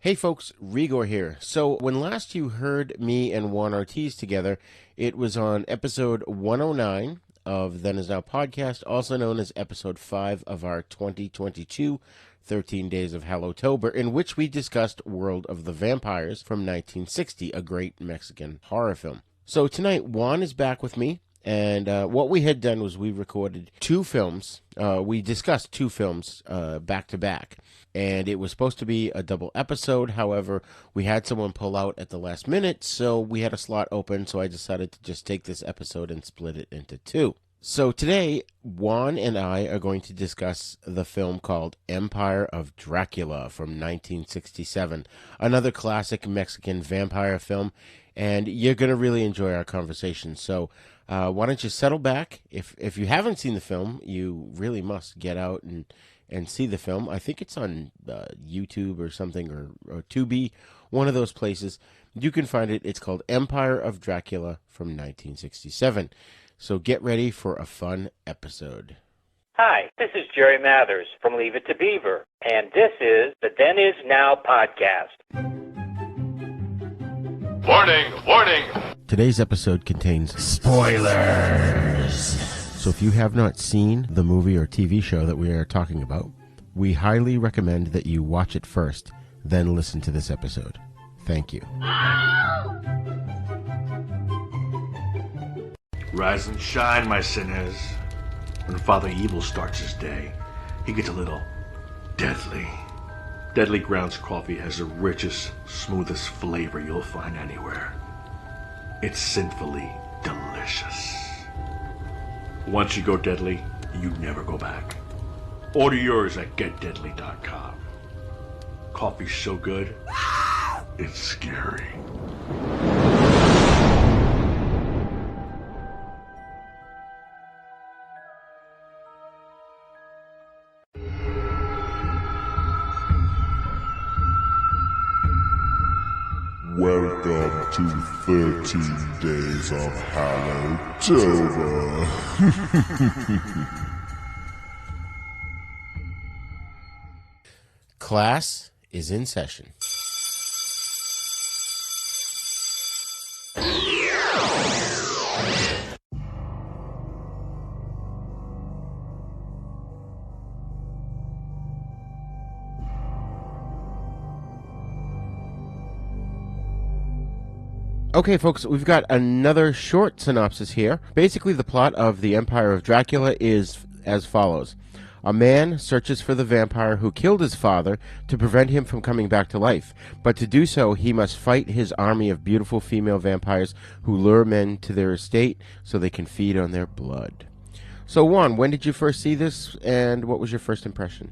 Hey folks, Re-Gor here. So when last you heard me and Juan Ortiz together, it was on episode 109 of Then Is Now podcast, also known as episode 5 of our 2022 13 Days of Hallowtober, in which we discussed World of the Vampires from 1960, a great Mexican horror film. So tonight, Juan is back with me. And what we had done was we recorded two films. We discussed two films back to back. And it was supposed to be a double episode. However, we had someone pull out at the last minute, so we had a slot open. So I decided to just take this episode and split it into two. So today, Juan and I are going to discuss the film called Empire of Dracula from 1967. Another classic Mexican vampire film. And you're going to really enjoy our conversation. So why don't you settle back? If you haven't seen the film, you really must get out and see the film. I think it's on YouTube or something, or Tubi, one of those places. You can find it. It's called Empire of Dracula from 1967. So get ready for a fun episode. Hi, this is Jerry Mathers from Leave It to Beaver, and this is the Then Is Now podcast. Warning! Warning! Today's episode contains spoilers. So if you have not seen the movie or TV show that we are talking about, we highly recommend that you watch it first, then listen to this episode. Thank you. Rise and shine, my sinners. When Father Evil starts his day, he gets a little deadly. Deadly Grounds coffee has the richest, smoothest flavor you'll find anywhere. It's sinfully delicious. Once you go deadly, you never go back. Order yours at getdeadly.com. Coffee's so good, it's scary. Welcome to 13 Days of Hallowtober. Class is in session. Okay, folks, we've got another short synopsis here. Basically, the plot of The Empire of Dracula is as follows. A man searches for the vampire who killed his father to prevent him from coming back to life. But to do so, he must fight his army of beautiful female vampires who lure men to their estate so they can feed on their blood. So, Juan, when did you first see this, and what was your first impression?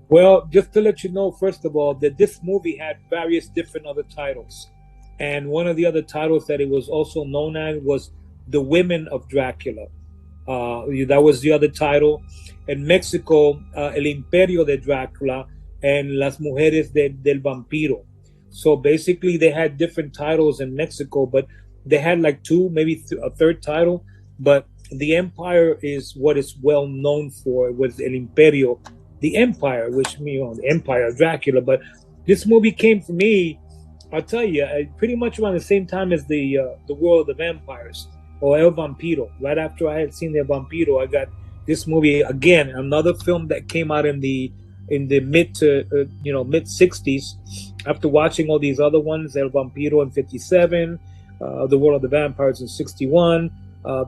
Well, just to let you know, first of all, that this movie had various different other titles. And one of the other titles that it was also known as was The Women of Dracula. That was the other title. In Mexico, El Imperio de Dracula and Las Mujeres del Vampiro. So basically they had different titles in Mexico, but they had like two, maybe a third title. But the Empire is what it's well known for. It was El Imperio, the Empire, which means the Empire of Dracula. But this movie came for me, I'll tell you, pretty much around the same time as the World of the Vampires, or El Vampiro. Right after I had seen El Vampiro, I got this movie again, another film that came out in the mid 60s. After watching all these other ones, El Vampiro in 57, The World of the Vampires in 61,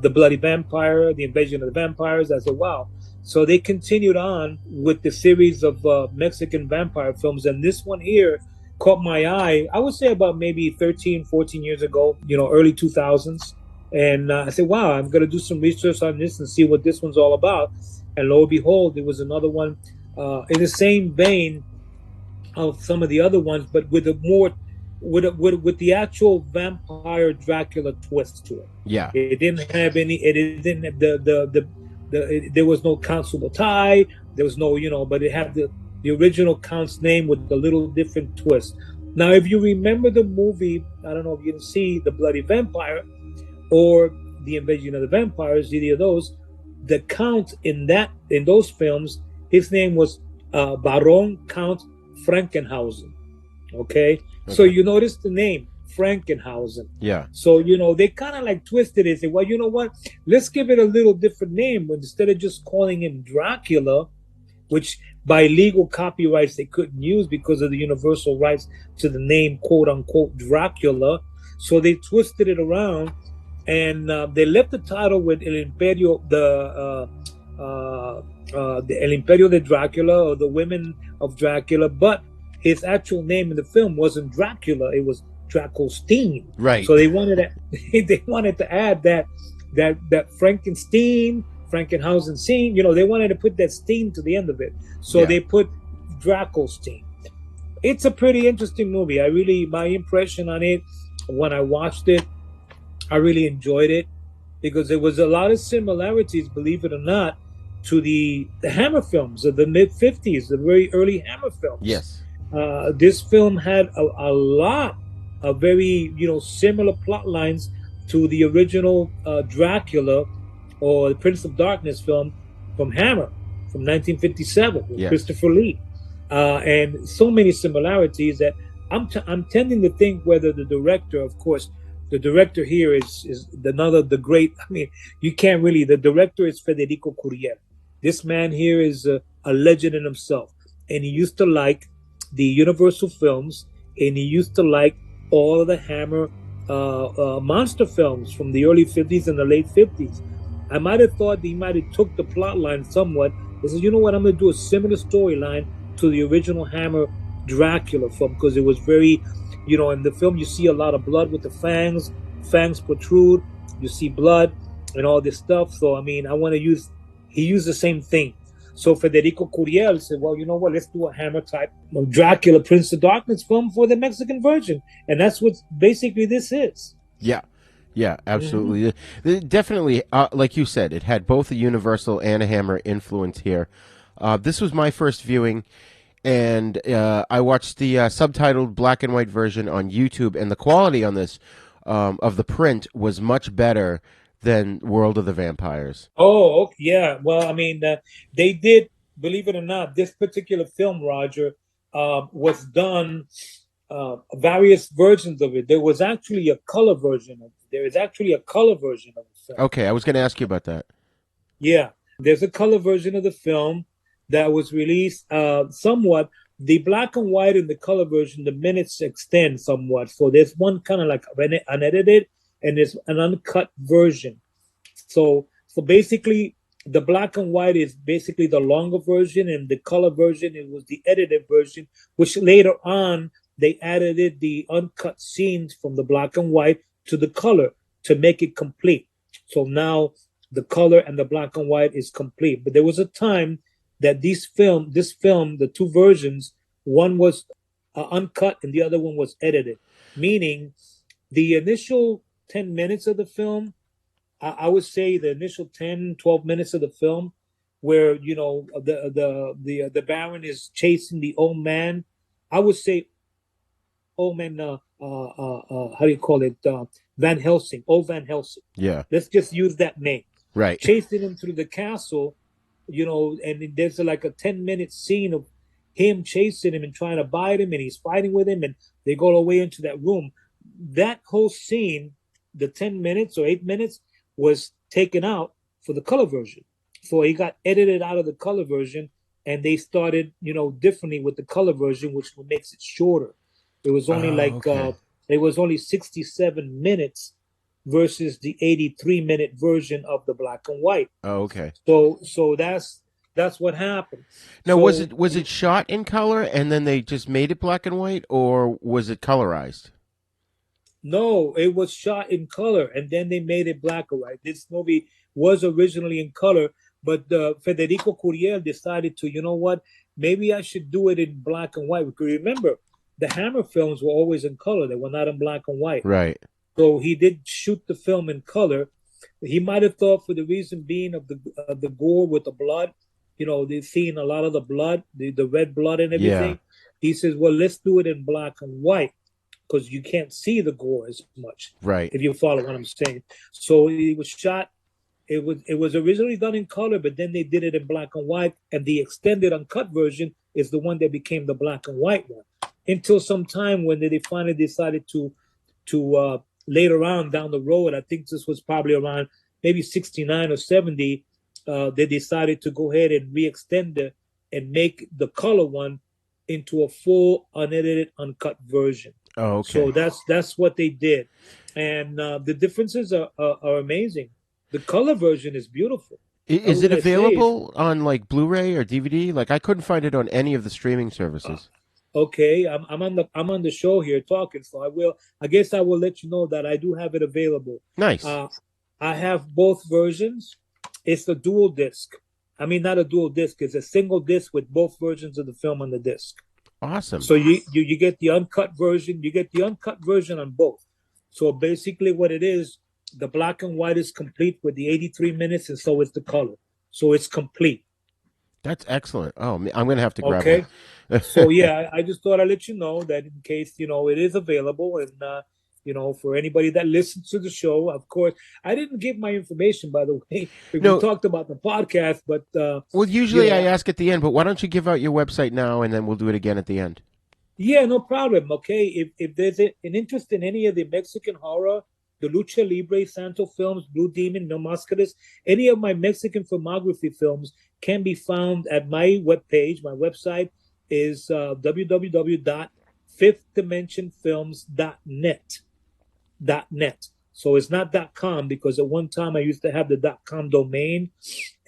The Bloody Vampire, The Invasion of the Vampires. I said, wow. So they continued on with the series of Mexican vampire films, and this one here caught my eye, I would say about maybe 13, 14 years ago, early 2000s. And I said, wow, I'm going to do some research on this and see what this one's all about. And lo and behold, there was another one in the same vein of some of the other ones, but with a more, with the actual vampire Dracula twist to it. Yeah. It didn't have any, it didn't have there was no Constable Ty, there was no, but it had the original Count's name with a little different twist. Now, if you remember the movie, I don't know if you can see The Bloody Vampire or The Invasion of the Vampires, either of those, the Count in those films, his name was Baron Count Frankenhausen. Okay, so Okay. you notice the name Frankenhausen. Yeah. So they kind of like twisted it and say, well, you know what? Let's give it a little different name. Instead of just calling him Dracula, which by legal copyrights they couldn't use because of the universal rights to the name quote unquote Dracula. So they twisted it around, and they left the title with El Imperio, the El Imperio de Dracula, or the Women of Dracula, but his actual name in the film wasn't Dracula; it was Dracostein. Right. So they wanted to, they wanted to add that Frankenstein, Frankenhausen scene. They wanted to put that Steen to the end of it, so Yeah. they put Dracostein. It's a pretty interesting movie. My impression on it when I watched it, I really enjoyed it because there was a lot of similarities, believe it or not, to the Hammer films of the mid '50s, the very early Hammer films. Yes. This film had a lot of very similar plot lines to the original Dracula or the Prince of Darkness film from Hammer from 1957 with Yes. Christopher Lee, and so many similarities that I'm tending to think whether the director, of course, the director here is the great. I mean, you can't really. The director is Federico Curiel. This man here is a legend in himself, and he used to like the Universal films, and he used to like all of the Hammer monster films from the early '50s and the late '50s. I might have thought he might have took the plot line somewhat. He says, you know what, I'm going to do a similar storyline to the original Hammer Dracula film, because it was very, in the film you see a lot of blood with the fangs protrude, you see blood and all this stuff. So, I mean, he used the same thing. So Federico Curiel said, well, you know what, let's do a Hammer type of Dracula, Prince of Darkness film for the Mexican version. And that's what basically this is. Yeah. Yeah, absolutely. Definitely, like you said, it had both a Universal and a Hammer influence here. This was my first viewing, and I watched the subtitled black and white version on YouTube, and the quality on this, of the print, was much better than World of the Vampires. Oh, okay, yeah. Well, I mean, they did, believe it or not, this particular film, Roger, was done, various versions of it. There was actually a color version of it. There is actually a color version of the film. Okay, I was going to ask you about that. Yeah, there's a color version of the film that was released somewhat. The black and white and the color version, the minutes extend somewhat. So there's one kind of like unedited, and there's an uncut version. So basically, the black and white is basically the longer version, and the color version, it was the edited version, which later on they added the uncut scenes from the black and white to the color to make it complete. So now the color and the black and white is complete. But there was a time that this film, the two versions, one was uncut and the other one was edited, meaning the initial 10 minutes of the film, I would say the initial 10, 12 minutes of the film, where, the Baron is chasing the old man. I would say old man, how do you call it? Van Helsing, old Van Helsing. Yeah. Let's just use that name. Right. Chasing him through the castle, and there's like a 10-minute scene of him chasing him and trying to bite him, and he's fighting with him, and they go away into that room. That whole scene, the 10 minutes or 8 minutes, was taken out for the color version. So he got edited out of the color version, and they started, differently with the color version, which makes it shorter. It was only it was only 67 minutes versus the 83-minute version of the black and white. Oh, okay. So that's what happened. Now, So, was it shot in color and then they just made it black and white, or was it colorized? No, it was shot in color, and then they made it black and white. This movie was originally in color, but Federico Curiel decided to, you know what, maybe I should do it in black and white. Because remember, the Hammer films were always in color. They were not in black and white. Right. So he did shoot the film in color. He might have thought, for the reason being of the gore with the blood, they're seeing a lot of the blood, the red blood and everything. Yeah. He says, well, let's do it in black and white, because you can't see the gore as much. Right. If you follow what I'm saying. So it was shot. It was originally done in color, but then they did it in black and white, and the extended uncut version is the one that became the black and white one. until some time when they finally decided to later on down the road. I think this was probably around maybe 69 or 70. They decided to go ahead and re-extend it and make the color one into a full unedited, uncut version. Oh, okay. So that's what they did, and the differences are amazing. The color version is beautiful. Is it available on like Blu-ray or DVD? Like I couldn't find it on any of the streaming services. Okay, I'm on the show here talking, so I guess I will let you know that I do have it available. Nice. I have both versions. It's a dual disc. I mean, not a dual disc. It's a single disc with both versions of the film on the disc. Awesome. So you get the uncut version. You get the uncut version on both. So basically, what it is, the black and white is complete with the 83 minutes, and so is the color. So it's complete. That's excellent. Oh, I'm going to have to grab it. Okay. So, yeah, I just thought I'd let you know that in case, it is available. And, for anybody that listens to the show, of course, I didn't give my information, by the way. We talked about the podcast, but... well, usually I ask at the end, but why don't you give out your website now, and then we'll do it again at the end. Yeah, no problem. Okay, if there's an interest in any of the Mexican horror, the Lucha Libre, Santo films, Blue Demon, No Máscaras, any of my Mexican filmography films can be found at my webpage. My website is www.fifthdimensionfilms.net. So it's not .com, because at one time I used to have the .com domain,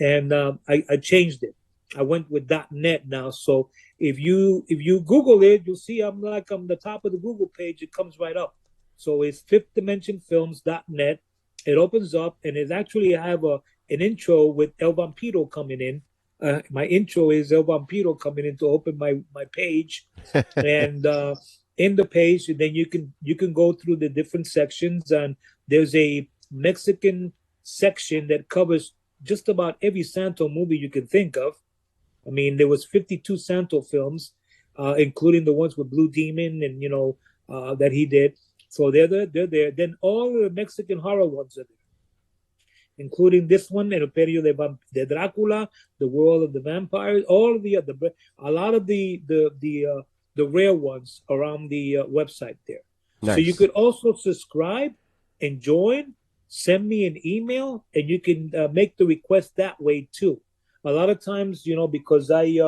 and I changed it. I went with .net now. So if you Google it, you'll see I'm the top of the Google page. It comes right up. So it's fifthdimensionfilms.net. It opens up, and it actually have an intro with El Vampiro coming in. My intro is El Vampiro coming in to open my page, and in the page, then you can go through the different sections, and there's a Mexican section that covers just about every Santo movie you can think of. I mean, there was 52 Santo films, including the ones with Blue Demon and that he did. So they're there. Then all the Mexican horror ones are there, including this one, El Imperio de Dracula, The World of the Vampires, all of the other, a lot of the rare ones are on the website there. Nice. So you could also subscribe and join, send me an email, and you can make the request that way too. A lot of times, because I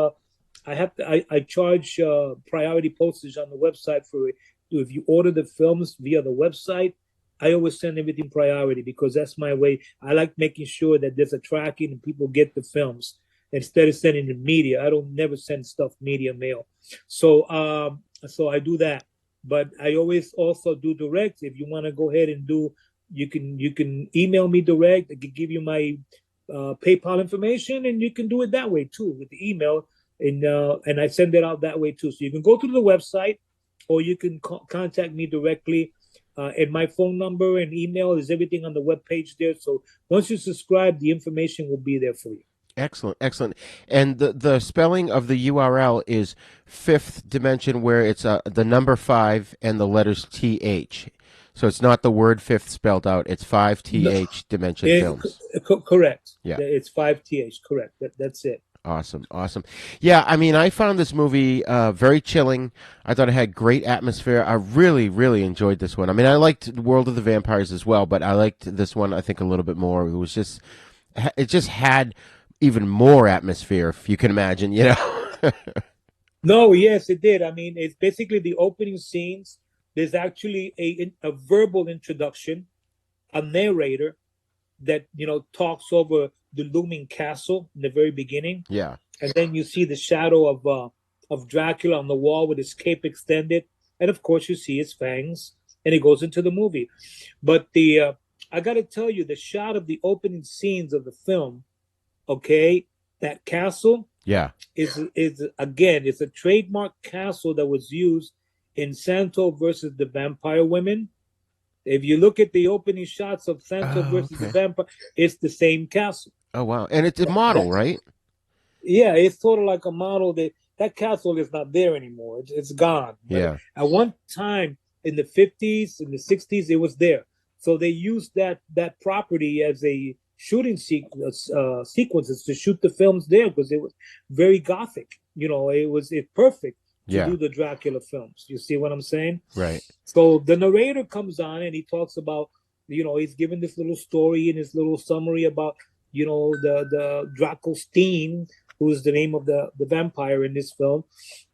charge priority postage on the website for it. If you order the films via the website, I always send everything priority, because that's my way. I like making sure that there's a tracking and people get the films instead of sending the media. I don't never send stuff media mail. So I do that. But I always also do direct. If you want to go ahead and you can email me direct. I can give you my PayPal information, and you can do it that way too with the email, and I send it out that way too. So you can go to the website, or you can contact me directly. And my phone number and email is everything on the webpage there. So once you subscribe, the information will be there for you. Excellent, excellent. And the spelling of the URL is Fifth Dimension, where it's the number 5 and the letters TH. So it's not the word fifth spelled out. It's 5TH Dimension Films. Correct. Yeah, it's 5TH. Correct. That's it. Awesome. Yeah, I mean, I found this movie very chilling. I thought it had great atmosphere. I really, really enjoyed this one. I mean, I liked World of the Vampires as well, but I liked this one, I think, a little bit more. It just had even more atmosphere, if you can imagine, No, yes, it did. I mean, it's basically the opening scenes. There's actually a verbal introduction, a narrator that, talks over the looming castle in the very beginning. Yeah. And then you see the shadow of Dracula on the wall with his cape extended. And of course you see his fangs, and it goes into the movie. But I got to tell you, the shot of the opening scenes of the film, okay, that castle, yeah, is again, it's a trademark castle that was used in Santo versus the Vampire Women. If you look at the opening shots of Santo versus the Vampire, it's the same castle. Oh, wow. And it's a model, right? Yeah, it's sort of like a model. That castle is not there anymore. It's gone. Yeah. But at one time in the 50s, in the 60s, it was there. So they used that property as a shooting sequences to shoot the films there, because it was very Gothic. It's perfect. to do the Dracula films. You see what I'm saying? Right. So the narrator comes on and he talks about, he's given this little story and his little summary about, the Drakelstein, who's the name of the vampire in this film.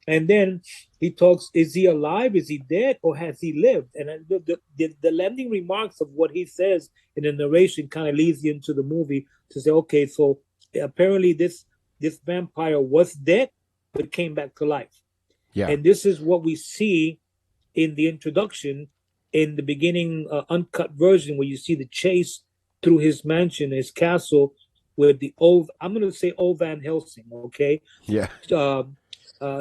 And then he talks, is he alive? Is he dead? Or has he lived? And the landing remarks of what he says in the narration kind of leads you into the movie to say, okay, so apparently this vampire was dead, but came back to life. Yeah. And this is what we see in the introduction, in the beginning uncut version, where you see the chase through his mansion, his castle, with the old, I'm going to say old Van Helsing, okay? Yeah.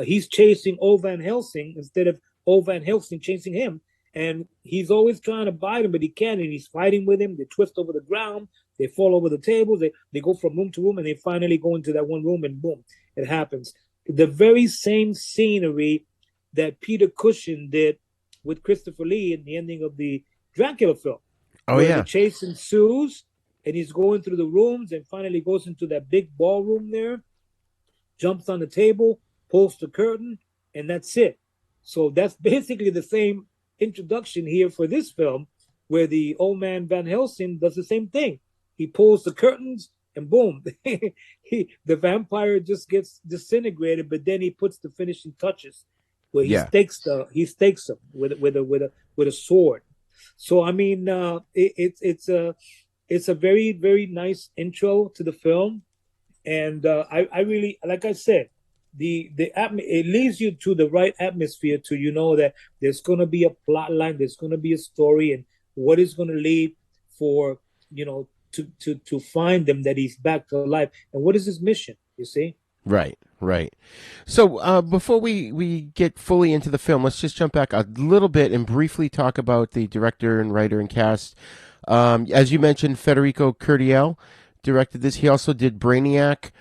He's chasing old Van Helsing instead of old Van Helsing chasing him. And he's always trying to bite him, but he can't. And he's fighting with him. They twist over the ground. They fall over the tables. They go from room to room, and they finally go into that one room, and boom, it happens. The very same scenery that Peter Cushing did with Christopher Lee in the ending of the Dracula film. Oh, yeah. The chase ensues, and he's going through the rooms, and finally goes into that big ballroom there, jumps on the table, pulls the curtain, and that's it. So that's basically the same introduction here for this film, where the old man Van Helsing does the same thing. He pulls the curtains, and boom, the vampire just gets disintegrated. But then he puts the finishing touches, where he stakes him with a sword. So I mean, it's a very, very nice intro to the film, and I really, like I said, it leads you to the right atmosphere to that there's going to be a plot line, there's going to be a story, and what is going to lead for to find him, that he's back to life, and what is his mission, you see? Right. So before we get fully into the film, let's just jump back a little bit and briefly talk about the director and writer and cast. As you mentioned, Federico Curtiel directed this. He also did Brainiac,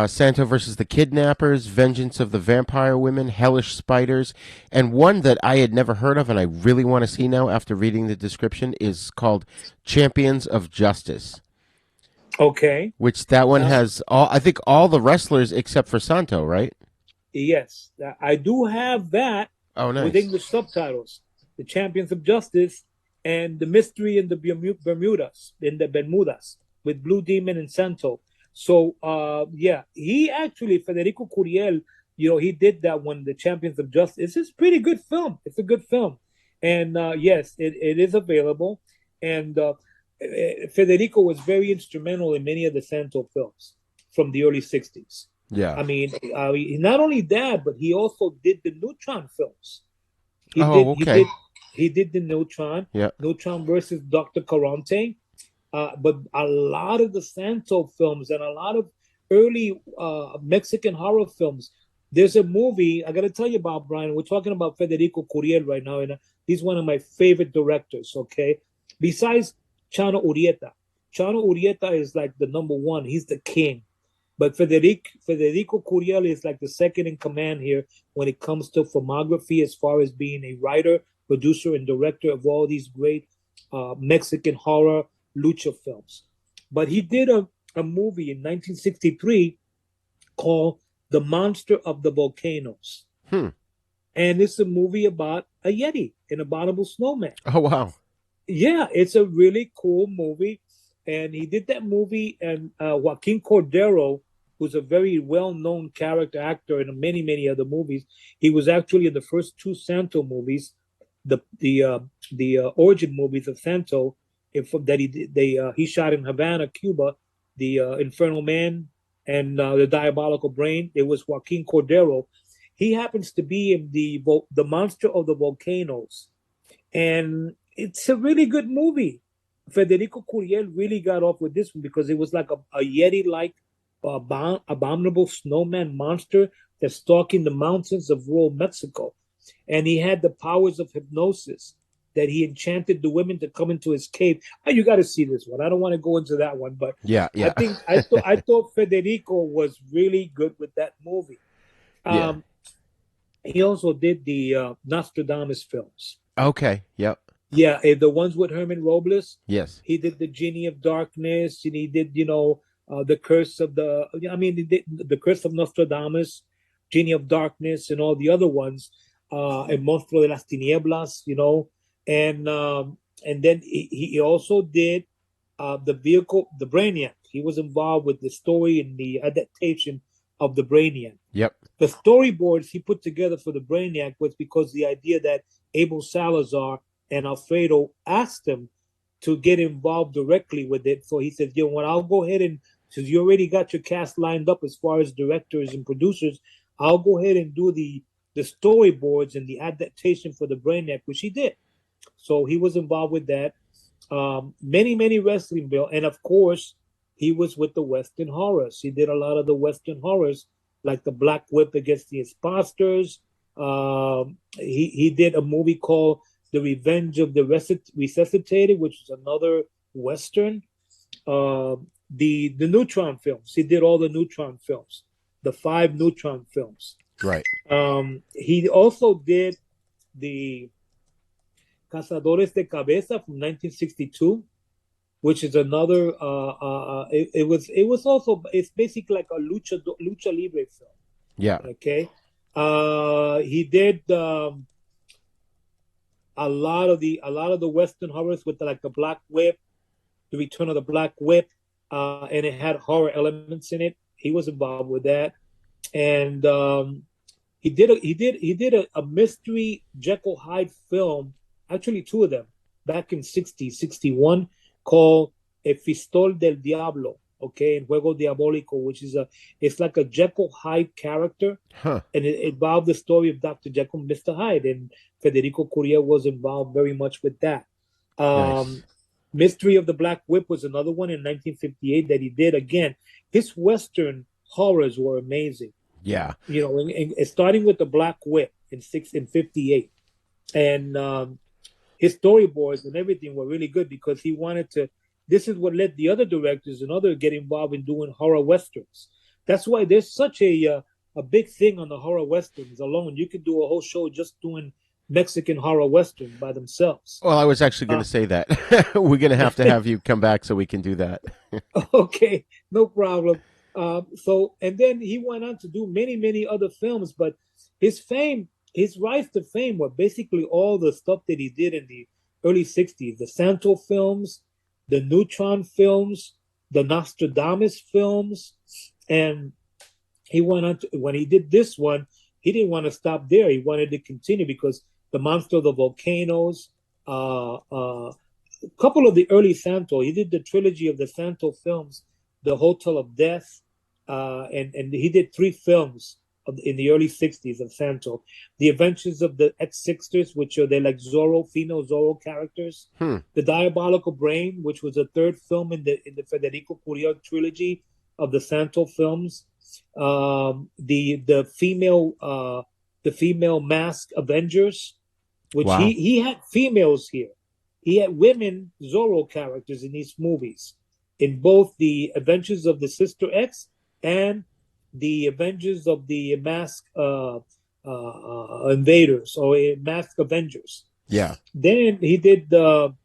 Santo versus the Kidnappers, Vengeance of the Vampire Women, Hellish Spiders, and one that I had never heard of and I really want to see now after reading the description is called Champions of Justice. Okay. Which that one has all the wrestlers except for Santo, right? Yes. I do have that. Oh, nice. With English subtitles. The Champions of Justice and the Mystery in the Bermudas, with Blue Demon and Santo. So, he actually, Federico Curiel, he did that one, The Champions of Justice. It's a pretty good film. It's a good film. And, yes, it is available. And Federico was very instrumental in many of the Santo films from the early 60s. Yeah. I mean, not only that, but he also did the Neutron films. He did the Neutron. Yeah. Neutron versus Dr. Caronte. But a lot of the Santo films and a lot of early Mexican horror films. There's a movie I got to tell you about, Brian. We're talking about Federico Curiel right now, and he's one of my favorite directors, okay? Besides Chano Urieta. Chano Urieta is like the number one. He's the king. But Federico Curiel is like the second in command here when it comes to filmography, as far as being a writer, producer, and director of all these great Mexican horror lucha films. But he did a movie in 1963 called The Monster of the Volcanoes. And it's a movie about a Yeti, an abominable snowman. Oh, wow. Yeah, it's a really cool movie. And he did that movie, and Joaquin Cordero, who's a very well-known character actor in many, many other movies. He was actually in the first two Santo movies, the origin movies of Santo, that he shot in Havana, Cuba, the Infernal Man and the Diabolical Brain. It was Joaquin Cordero. He happens to be in the Monster of the Volcanoes, and it's a really good movie. Federico Curiel really got off with this one because it was like a Yeti-like abominable snowman monster that's stalking the mountains of rural Mexico, and he had the powers of hypnosis, that he enchanted the women to come into his cave. Oh, you got to see this one. I don't want to go into that one, but yeah. I thought Federico was really good with that movie. He also did the Nostradamus films. Okay. Yep. Yeah, the ones with Herman Robles. Yes. He did the Genie of Darkness, and he did the Curse of he did the Curse of Nostradamus. Genie of Darkness, and all the other ones, El Monstruo de las Tinieblas, and then he also did the vehicle, the Brainiac. He was involved with the story and the adaptation of the Brainiac. Yep. The storyboards he put together for the Brainiac was because the idea that Abel Salazar and Alfredo asked him to get involved directly with it. So he said, I'll go ahead and, since you already got your cast lined up as far as directors and producers, I'll go ahead and do the storyboards and the adaptation for the Brainiac, which he did. So he was involved with that. Many wrestling, Bill. And of course, he was with the Western horrors. He did a lot of the Western horrors, like the Black Whip against the Imposters. He did a movie called The Revenge of the Resuscitated, which is another Western. The Neutron films. He did all the Neutron films, the 5 Neutron films. Right. He also did the Cazadores de Cabeza from 1962, which is another. It's basically like a lucha libre film. Yeah. Okay. He did a lot of the Western horrors with like the Black Whip, the Return of the Black Whip, and it had horror elements in it. He was involved with that, and he did a mystery Jekyll Hyde film. Actually, 2 of them back in 61, called El Fistol del Diablo, okay, and Juego Diabólico, which is it's like a Jekyll Hyde character, and it involved the story of Dr. Jekyll and Mr. Hyde, and Federico Curia was involved very much with that. Nice. Mystery of the Black Whip was another one in 1958 that he did. Again, his Western horrors were amazing. Yeah. And starting with the Black Whip in 58, and his storyboards and everything were really good because he wanted to. This is what led the other directors and others get involved in doing horror westerns. That's why there's such a big thing on the horror westerns alone. You could do a whole show just doing Mexican horror western by themselves. Well, I was actually going to say that. We're going to have you come back so we can do that. Okay, no problem. And then he went on to do many other films, but his rise to fame were basically all the stuff that he did in the early 60s, the Santo films, the Neutron films, the Nostradamus films, and he went on to, when he did this one, he didn't want to stop there. He wanted to continue because the Monster of the Volcanoes, a couple of the early Santo, he did the trilogy of the Santo films, the Hotel of Death, and he did 3 films in the early 60s of Santo. The Adventures of the X-Sixters, which are like Zorro, female Zorro characters. The Diabolical Brain, which was a 3rd film in the Federico Curia trilogy of the Santo films. The female Mask Avengers, which Wow. he had females here. He had women Zorro characters in these movies, in both the Adventures of the Sister X and the Avengers of the Mask Invaders or Mask Avengers. Yeah. Then he did the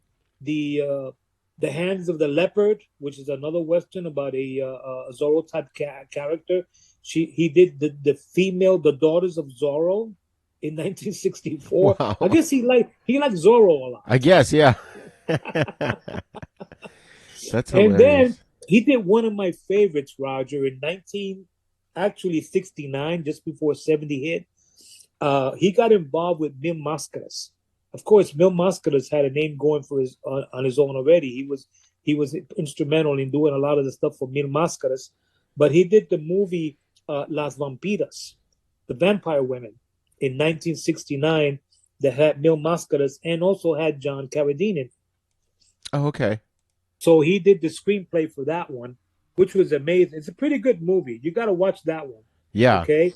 Hands of the Leopard, which is another Western about a Zorro type character. He did the Daughters of Zorro in 1964. Wow. I guess he liked Zorro a lot. I guess, yeah. That's hilarious. And then he did one of my favorites, Roger, in 69, just before 70 hit. He got involved with Mil Máscaras. Of course, Mil Máscaras had a name going for on his own already. He was instrumental in doing a lot of the stuff for Mil Máscaras, but he did the movie Las Vampiras, the Vampire Women, in 1969 that had Mil Máscaras and also had John Carradine in it. Oh, okay. So he did the screenplay for that one, which was amazing. It's a pretty good movie. You got to watch that one. Yeah. Okay.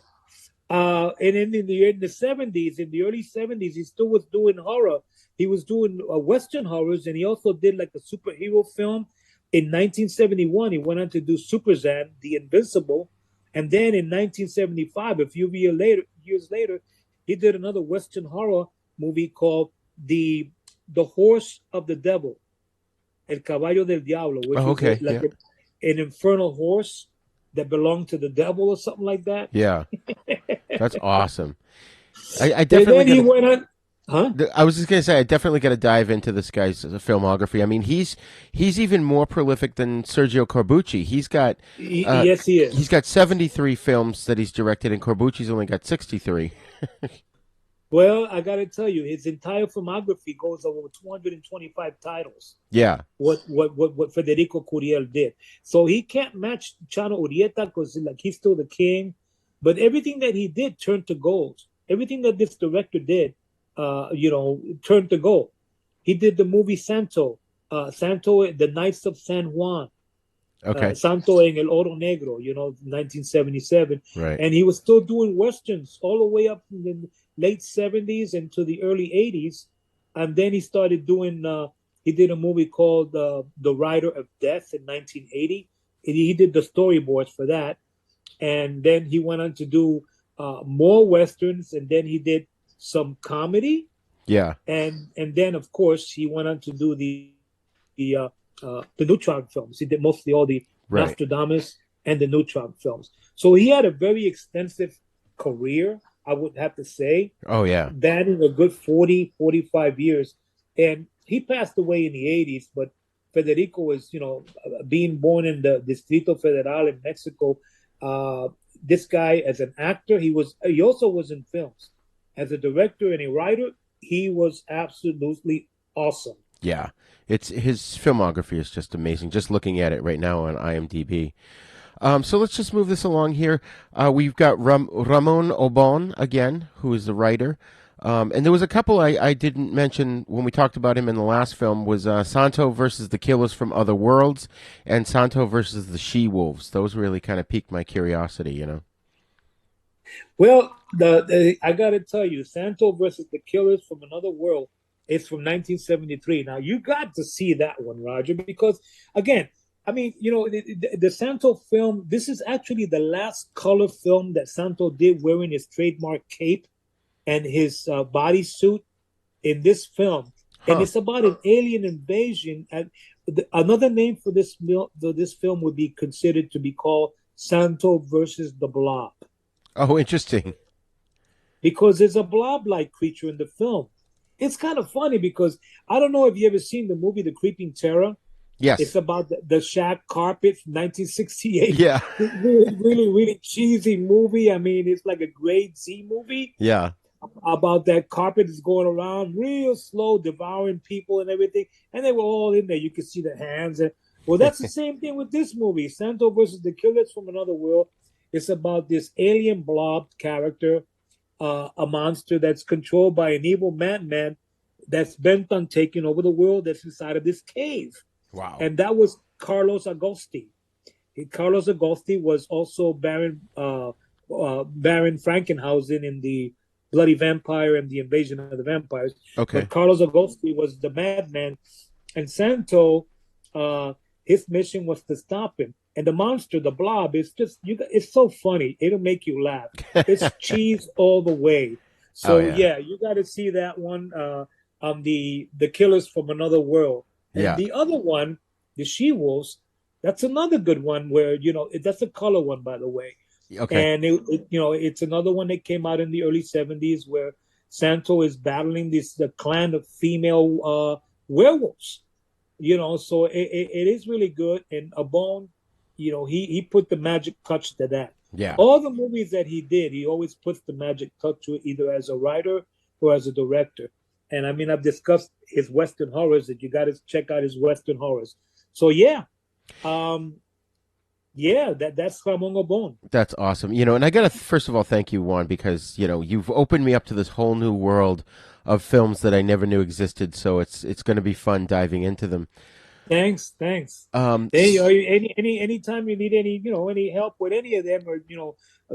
And in the 70s, in the early 70s, he still was doing horror. He was doing Western horrors, and he also did like a superhero film. In 1971, he went on to do Superzan, The Invincible. And then in 1975, a few years later, he did another Western horror movie called The Horse of the Devil, El Caballo del Diablo, which was like an infernal horse that belonged to the devil or something like that. Yeah, that's awesome. I And definitely then he got. went on, huh? I was just gonna say, I definitely got to dive into this guy's filmography. I mean, he's even more prolific than Sergio Corbucci. Uh, Yes, he he's is. got 73 films that he's directed, and Corbucci's only got 63. Well, I got to tell you, his entire filmography goes over 225 titles. Yeah, What Federico Curiel did. So he can't match Chano Urieta because like he's still the king, but everything that he did turned to gold. Everything that this director did, turned to gold. He did the movie Santo, Santo, The Knights of San Juan, okay, Santo en el Oro Negro, 1977. right. And he was still doing westerns all the way up in the late 70s into the early 80s. And then he started doing, he did a movie called The Rider of Death in 1980. And he did the storyboards for that. And then he went on to do more westerns, and then he did some comedy. Yeah, And then, of course, he went on to do the Neutron films. He did mostly all the right. Nostradamus and the Neutron films. So he had a very extensive career, I would have to say, Oh yeah, spanning a good 40, 45 years. And he passed away in the 80s, but Federico was, being born in the Distrito Federal in Mexico. This guy, as an actor, he also was in films. As a director and a writer, he was absolutely awesome. yeah. It's his filmography is just amazing. Just looking at it right now on IMDb. So let's just move this along here. We've got Ramon Obon again, who is the writer. And there was a couple I didn't mention when we talked about him in the last film was Santo versus the Killers from Other Worlds and Santo versus the She-Wolves. Those really kind of piqued my curiosity. Well, I got to tell you, Santo versus the Killers from Another World is from 1973. Now, you got to see that one, Roger, because, again, I mean, the Santo film, this is actually the last color film that Santo did wearing his trademark cape and his bodysuit in this film. And it's about an alien invasion. And another name for this film would be considered to be called Santo versus the Blob. Oh, interesting. Because there's a blob-like creature in the film. It's kind of funny because I don't know if you ever seen the movie The Creeping Terror. Yes. It's about the shag carpet from 1968. Yeah. Really, really, really cheesy movie. I mean, it's like a grade C movie. Yeah. About that carpet is going around real slow, devouring people and everything. And they were all in there. You could see the hands. Well, that's the same thing with this movie, Santo versus the Killers from Another World. It's about this alien blob character, a monster that's controlled by an evil madman that's bent on taking over the world that's inside of this cave. Wow. And that was Carlos Agosti. Carlos Agosti was also Baron Frankenhausen in the Bloody Vampire and the Invasion of the Vampires. Okay. But Carlos Agosti was the madman. And Santo, his mission was to stop him. And the monster, the blob, is just it's so funny. It'll make you laugh. It's cheese all the way. So yeah, you got to see that one on the Killers from Another World. And the other one, the She-Wolves, that's another good one where that's a color one, by the way. Okay. And it's another one that came out in the early 70s where Santo is battling the clan of female werewolves. So it is really good. And Abon, he put the magic touch to that. Yeah. All the movies that he did, he always puts the magic touch to it, either as a writer or as a director. And I mean, I've discussed his Western horrors that you got to check out his Western horrors. So that's Ramon Obon. That's awesome. And I got to first of all thank you, Juan, because you've opened me up to this whole new world of films that I never knew existed. So it's going to be fun diving into them. Thanks. Hey, anytime you need any help with any of them, or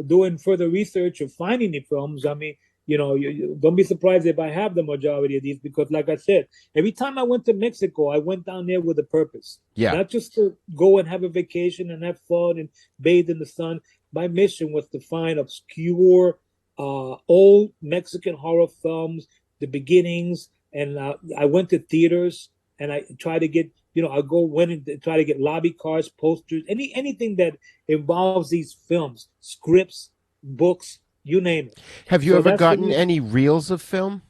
doing further research or finding the films, I mean, you don't be surprised if I have the majority of these, because like I said, every time I went to Mexico, I went down there with a purpose. Yeah. Not just to go and have a vacation and have fun and bathe in the sun. My mission was to find obscure, old Mexican horror films, the beginnings. And I went to theaters and I tried to get I went and try to get lobby cards, posters, anything that involves these films, scripts, books, you name it. Have you So ever that's the gotten reason. any reels of film?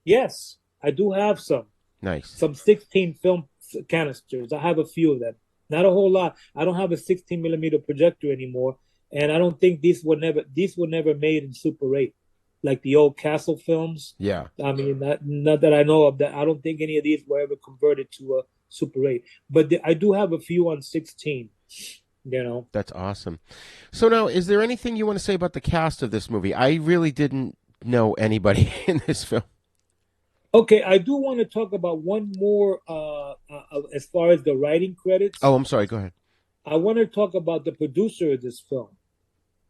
Yes, I do have some Nice. 16 film canisters. I have a few of them. Not a whole lot. I don't have a 16 millimeter projector anymore, and I don't think these were never made in Super 8, like the old Castle films. Yeah. I mean, not that I know of. That I don't think any of these were ever converted to a Super 8, but I do have a few on 16. That's awesome. So now, is there anything you want to say about the cast of this movie? I really didn't know anybody in this film. Okay, I do want to talk about one more as far as the writing credits. Oh, I'm sorry. Go ahead. I want to talk about the producer of this film.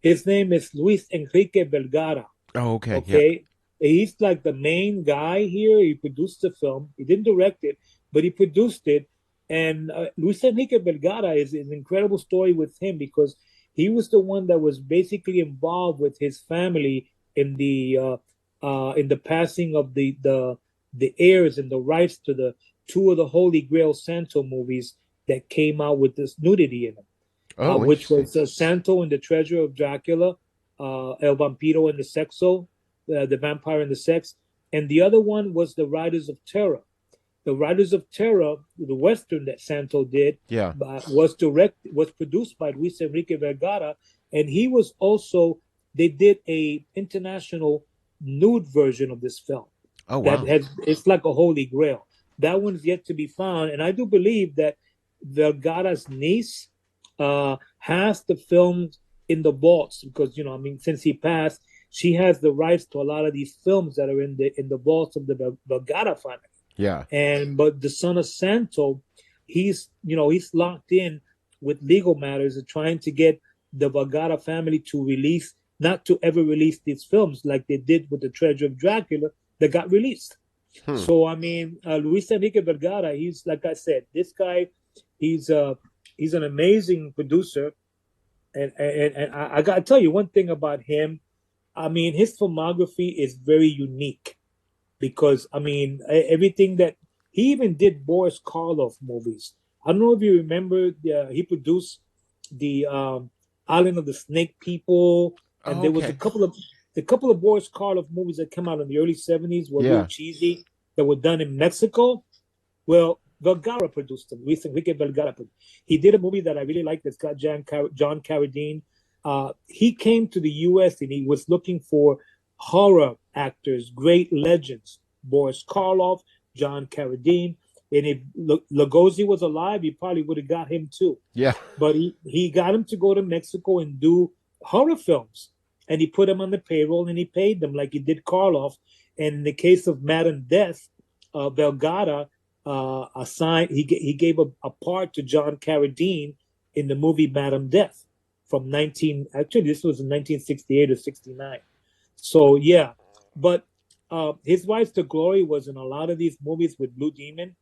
His name is Luis Enrique Vergara. Oh, okay. Okay. Yeah. He's like the main guy here. He produced the film. He didn't direct it, but he produced it. And Luis Enrique Vergara is an incredible story with him because he was the one that was basically involved with his family in the passing of the heirs and the rights to the two of the Holy Grail Santo movies that came out with this nudity in them. Which was Santo and the Treasure of Dracula, El Vampiro and the Sexo, the Vampire and the Sex, and the other one was The Riders of Terror. The Riders of Terror, the Western that Santo did, was produced by Luis Enrique Vergara, and they did a international nude version of this film. Oh, wow. It's like a holy grail. That one's yet to be found, and I do believe that Vergara's niece has the films in the vaults because since he passed, she has the rights to a lot of these films that are in the vaults of the Vergara family. Yeah. But the son of Santo, he's locked in with legal matters and trying to get the Vergara family to not to ever release these films like they did with the Treasure of Dracula that got released. So Luis Enrique Vergara, he's, like I said, this guy, he's an amazing producer, and I gotta tell you one thing about him. His filmography is very unique because everything that he even did Boris Karloff movies. I don't know if you remember, he produced the Island of the Snake People, and there was a couple of Boris Karloff movies that came out in the early 70s were real cheesy that were done in Mexico. Well, Vergara produced them. Luis Enrique Vergara. He did a movie that I really liked that's got John Carradine. He came to the U.S. and he was looking for horror actors, great legends. Boris Karloff, John Carradine. And if Lugosi was alive, he probably would have got him too. Yeah. But he got him to go to Mexico and do horror films. And he put him on the payroll and he paid them like he did Karloff. And in the case of Madame Death, Vergara he gave a part to John Carradine in the movie Madame Death this was in 1968 or 69. So yeah, but his Rise to Glory was in a lot of these movies with Blue Demon,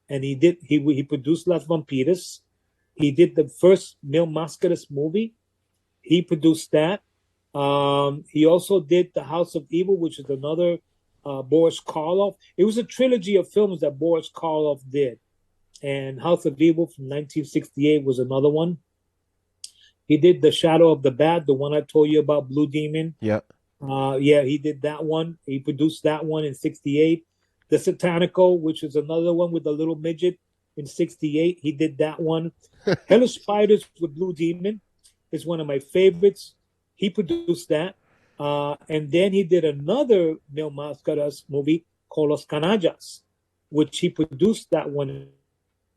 and he produced Las Vampiras. He did the first Mil Mascaras movie. He produced that. He also did The House of Evil, which is another Boris Karloff. It was a trilogy of films that Boris Karloff did. And House of Evil from 1968 was another one. He did The Shadow of the Bat, the one I told you about, Blue Demon. Yeah. He did that one. He produced that one in 68. The Satanico, which is another one with a little midget, in 68. He did that one. Hellish Spiders with Blue Demon is one of my favorites. He produced that. And then he did another Mil Mascaras movie called Los Canallas, which he produced that one in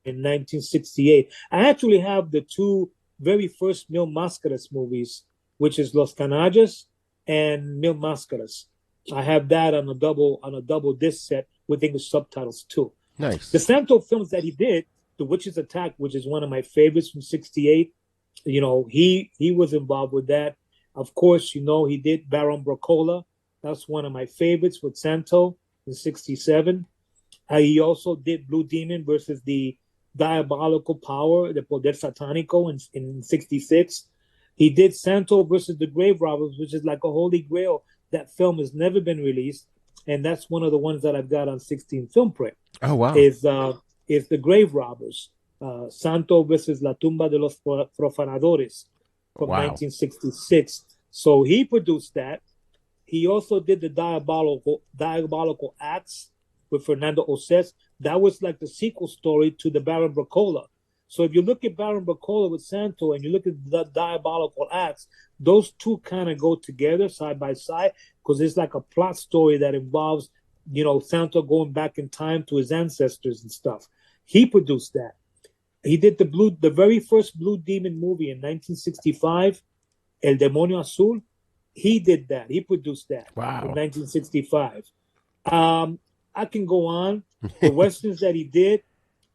1968. I actually have the two very first Mil Mascaras movies, which is Los Canallas and Mil Mascaras. I have that on a double disc set with English subtitles too. Nice. The Santo films that he did, The Witch's Attack, which is one of my favorites from 68, he was involved with that. Of course, he did Baron Bracola. That's one of my favorites with Santo in 67. He also did Blue Demon versus the Diabolical Power, the Poder Satanico in 66. He did Santo versus the Grave Robbers, which is like a holy grail. That film has never been released. And that's one of the ones that I've got on 16 Film Print. Oh, wow. is The Grave Robbers, Santo versus La Tumba de los Profanadores from Wow. 1966. So he produced that. He also did the Diabolical Acts with Fernando Oces. That was like the sequel story to the Baron Bracola. So if you look at Baron Bracola with Santo and you look at the Diabolical Acts, those two kind of go together side by side because it's like a plot story that involves, Santo going back in time to his ancestors and stuff. He produced that. He did the very first Blue Demon movie in 1965, El Demonio Azul. He did that. He produced that in 1965. I can go on. The westerns that he did,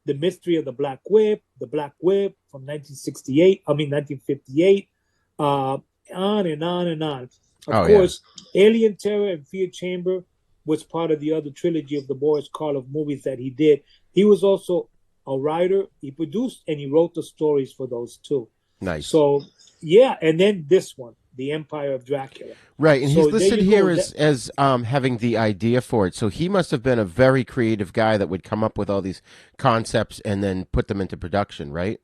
The Mystery of the Black Whip from 1958, on and on and on. Of course, Alien Terror and Fear Chamber was part of the other trilogy of the Boris Karloff movies that he did. He was also a writer. He produced and he wrote the stories for those too. Nice. So, yeah, and then this one, The Empire of Dracula. Right, and So he's listed here go. as having the idea for it. So he must have been a very creative guy that would come up with all these concepts and then put them into production, right?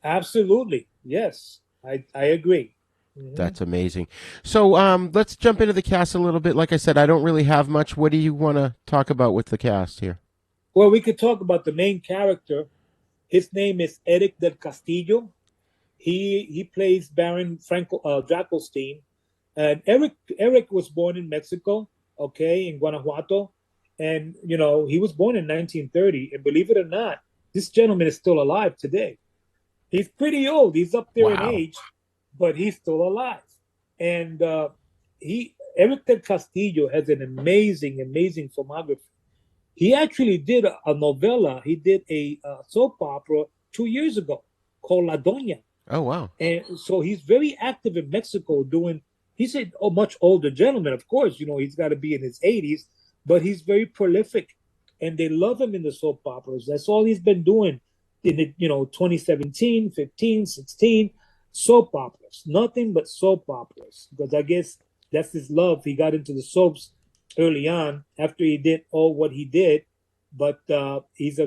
Absolutely. Yes, I agree. Mm-hmm. That's amazing. So let's jump into the cast a little bit. Like I said, I don't really have much. What do you want to talk about with the cast here? Well, we could talk about the main character. His name is Eric del Castillo. He plays Baron Drakelstein. And Eric was born in Mexico, in Guanajuato. And, he was born in 1930. And believe it or not, this gentleman is still alive today. He's pretty old. He's up there in age, but he's still alive. And Eric del Castillo has an amazing, amazing filmography. He actually did a novella. He did a soap opera 2 years ago called La Doña. Oh, wow. And so he's very active in Mexico he's a much older gentleman, of course. He's got to be in his 80s, but he's very prolific. And they love him in the soap operas. That's all he's been doing in the, 2017, 15, 16, soap operas. Nothing but soap operas. Because I guess that's his love. He got into the soaps early on after he did all what he did. But he's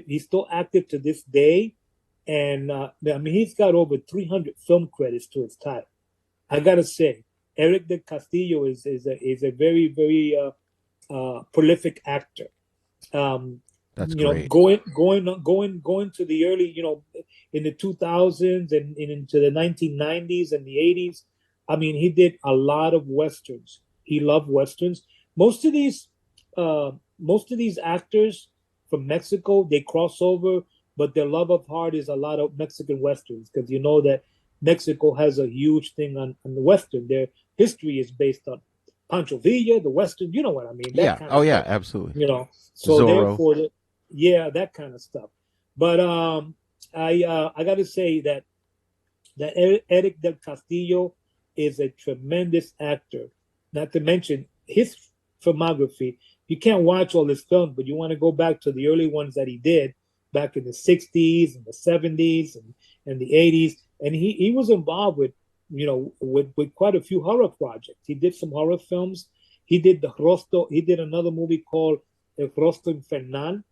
he's still active to this day. And he's got over 300 film credits to his title. I gotta say, Eric del Castillo is a very, very prolific actor. That's great. Going to the early, in the 2000s and into the 1990s and the 80s. He did a lot of westerns. He loved westerns. Most of these actors from Mexico, they cross over, but their love of heart is a lot of Mexican westerns because you know that Mexico has a huge thing on the western. Their history is based on Pancho Villa, the western. You know what I mean? That kind of stuff. Absolutely. So Zorro. therefore, that kind of stuff. But I got to say that Eric del Castillo is a tremendous actor. Not to mention his filmography. You can't watch all his films, but you want to go back to the early ones that he did back in the 60s and the 70s and the 80s. And he was involved with quite a few horror projects. He did some horror films. He did another movie called El Rostro Infernal,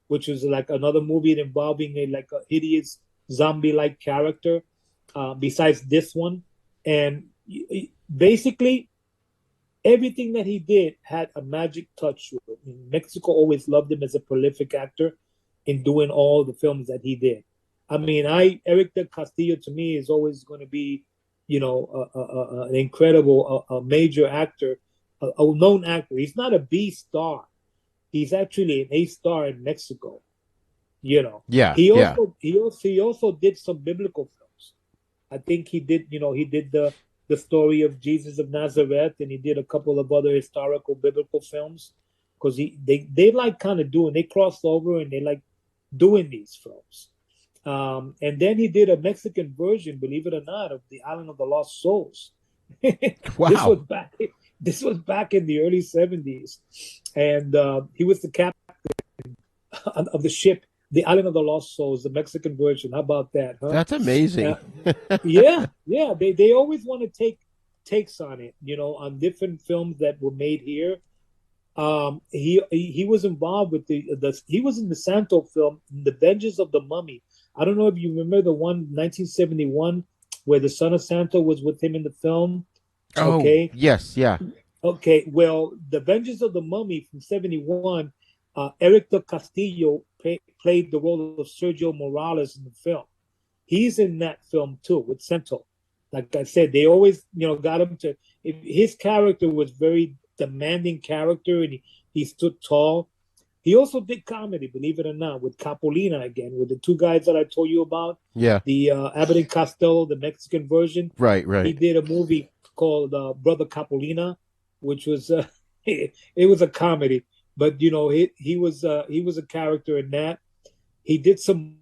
which is like another movie involving a hideous zombie-like character, besides this one. And basically, everything that he did had a magic touch to it. Mexico always loved him as a prolific actor in doing all the films that he did. Eric del Castillo to me is always going to be, an incredible, a major actor, a known actor. He's not a B star. He's actually an A star in Mexico. Yeah. He also did some biblical films. I think he did the story of Jesus of Nazareth, and he did a couple of other historical biblical films because they like kind of they cross over and they like doing these films. And then he did a Mexican version, believe it or not, of The Island of the Lost Souls. Wow. This was back in the early 70s. And he was the captain of the ship, The Island of the Lost Souls, the Mexican version. How about that? Huh? That's amazing. Yeah. They always want to take takes on it, on different films that were made here. He was involved with the he was in the Santo film, The Vengeance of the Mummy. I don't know if you remember the one 1971 where the son of Santo was with him in the film. Oh, Okay, yes, yeah. okay. Well, The Vengeance of the Mummy from '71. Eric del Castillo played the role of Sergio Morales in the film. He's in that film too with Santo. Like I said, they always, got him to. His character was very demanding character, and he stood tall. He also did comedy, believe it or not, with Capolina again, with the two guys that I told you about. Yeah. The Abbott and Costello, the Mexican version. Right, He right. did a movie called Brother Capolina, which was it was a comedy, but he was a character in that. He did some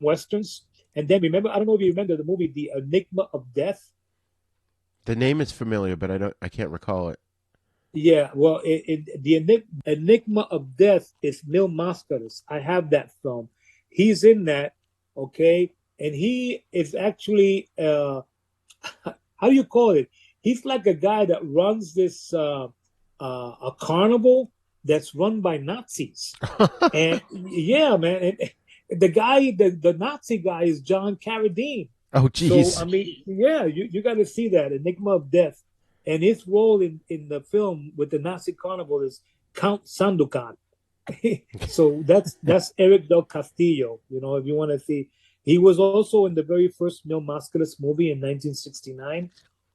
westerns, and then remember, I don't know if you remember the movie The Enigma of Death. The name is familiar, but I can't recall it. Yeah, well, the Enigma of Death is Mil Mascaras. I have that film. He's in that, okay, and he is actually how do you call it? He's like a guy that runs this a carnival that's run by Nazis, and yeah, man, and the guy, the Nazi guy, is John Carradine. Oh, So jeez. I mean, yeah, you got to see that Enigma of Death, and his role in the film with the Nazi carnival is Count Sandokan. So that's Eric del Castillo. If you want to see, he was also in the very first Mil Mascaras movie in 1969.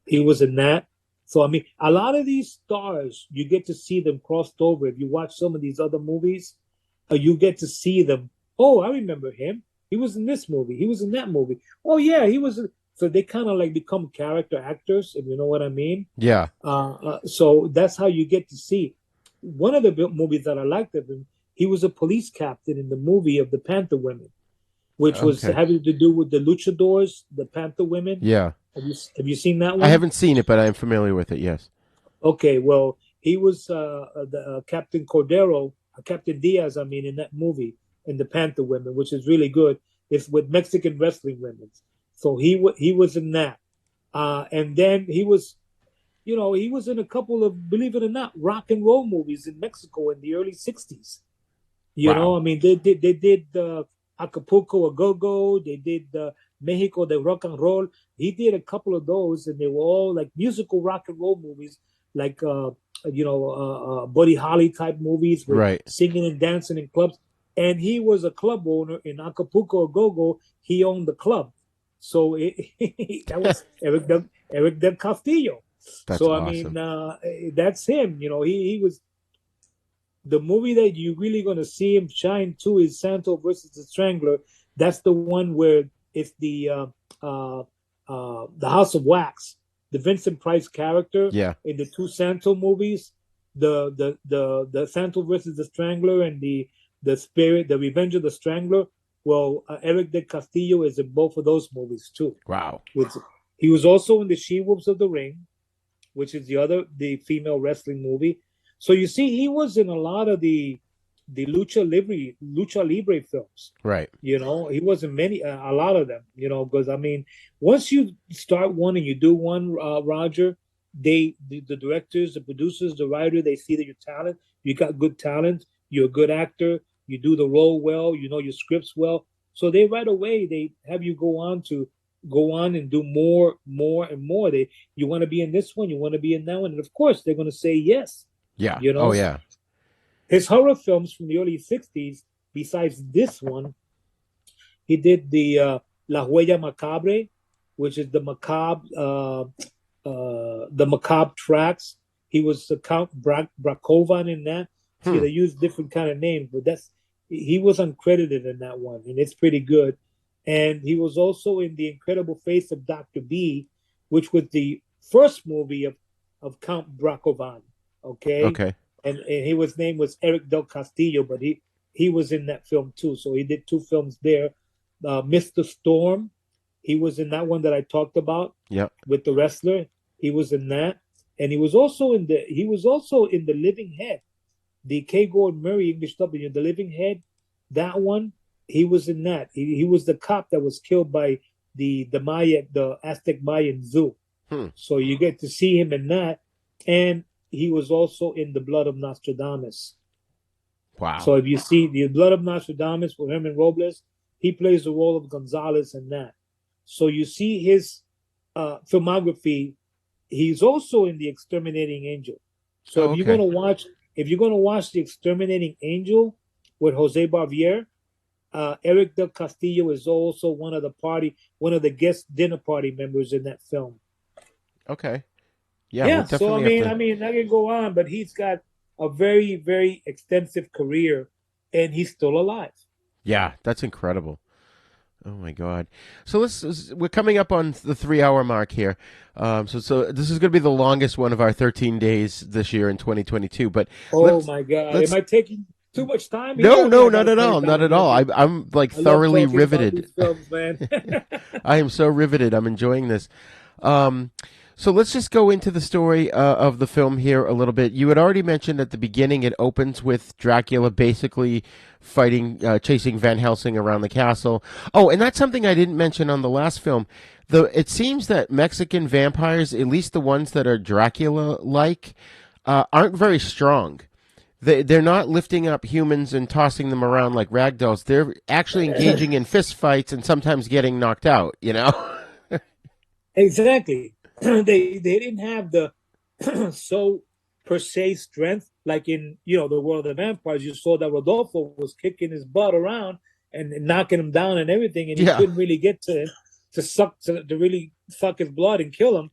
He was in that. So I mean, a lot of these stars, you get to see them crossed over. If you watch some of these other movies, you get to see them. Oh, I remember him. He was in this movie. He was in that movie. Oh yeah, he was. So they kind of like become character actors, if you know what I mean. Yeah. So that's how you get to see. One of the movies that I liked of him, he was a police captain in the movie of the Panther Women, which was Okay. having to do with the luchadors, the Panther Women. Yeah. Have you seen that one? I haven't seen it, but I am familiar with it, yes. Okay, well, he was the Captain Cordero, Captain Diaz, I mean, in that movie, in the Panther Women, which is really good. It's with Mexican wrestling women. So he was in that. And then he was in a couple of, believe it or not, rock and roll movies in Mexico in the early 60s. Wow. I mean, they did Acapulco a Go-Go, they did Mexico de Rock and Roll. He did a couple of those, and they were all like musical rock and roll movies, like Buddy Holly type movies with Right. singing and dancing in clubs. And he was a club owner in Acapulco a Go-Go. He owned the club, so that was Eric del Castillo. That's So awesome. I mean, that's him. He was the movie that you're really going to see him shine too is Santo versus the Strangler. That's the one where it's the House of Wax, the Vincent Price character Yeah. in the two Santo movies, the Santo versus the Strangler and the Spirit, the Revenge of the Strangler. Well, Eric del Castillo is in both of those movies too. Wow. He was also in the She-Wolves of the Ring, which is the female wrestling movie. So you see, he was in a lot of the lucha libre films. Right. He was in a lot of them. Because I mean, once you start one and you do one, Roger, the directors, the producers, the writer, they see that you're talented. You got good talent. You're a good actor. You do the role well. You know your scripts well. So they right away they have you go on and do more and more. You want to be in this one, you want to be in that one, and of course they're going to say yes. Yeah. Oh, yeah. His horror films from the early 60s, besides this one, he did the La Huella Macabre, which is the macabre tracks. He was Count Brakovan in that. See, they use different kind of names, but he was uncredited in that one, and it's pretty good. And he was also in The Incredible Face of Dr. B, which was the first movie of Count Brakovan. Okay. And his name was Eric del Castillo, but he was in that film too. So he did two films there. Mr. Storm, he was in that one that I talked about. Yep. With the wrestler. He was in that. And he was also in the Living Head. The K. Gordon Murray English W, The Living Head, that one, he was in that. He was the cop that was killed by the Aztec Mayan zoo. So you get to see him in that. And he was also in The Blood of Nostradamus. Wow. So if you see The Blood of Nostradamus with Herman Robles, he plays the role of Gonzalez in that. So you see his filmography. He's also in The Exterminating Angel. So if you're gonna watch The Exterminating Angel with Jose Barbier, Eric del Castillo is also one of the guest dinner party members in that film. Okay. Yeah. Yeah. We'll So I can go on, but he's got a very, very extensive career, and he's still alive. Yeah, that's incredible. Oh my God! So we're coming up on the 3-hour mark here. So this is going to be the longest one of our 13 days this year in 2022. But my God, am I taking too much time? No, not at all, not at all. I'm like thoroughly riveted. Films, man. I am so riveted. I'm enjoying this. So let's just go into the story of the film here a little bit. You had already mentioned at the beginning it opens with Dracula basically chasing Van Helsing around the castle. Oh, and that's something I didn't mention on the last film. It seems that Mexican vampires, at least the ones that are Dracula-like, aren't very strong. They're not lifting up humans and tossing them around like rag dolls. They're actually engaging in fist fights and sometimes getting knocked out, you know? Exactly. They didn't have the so per se strength like in the world of vampires. You saw that Rodolfo was kicking his butt around and knocking him down and everything, and he couldn't really get to him to really suck his blood and kill him.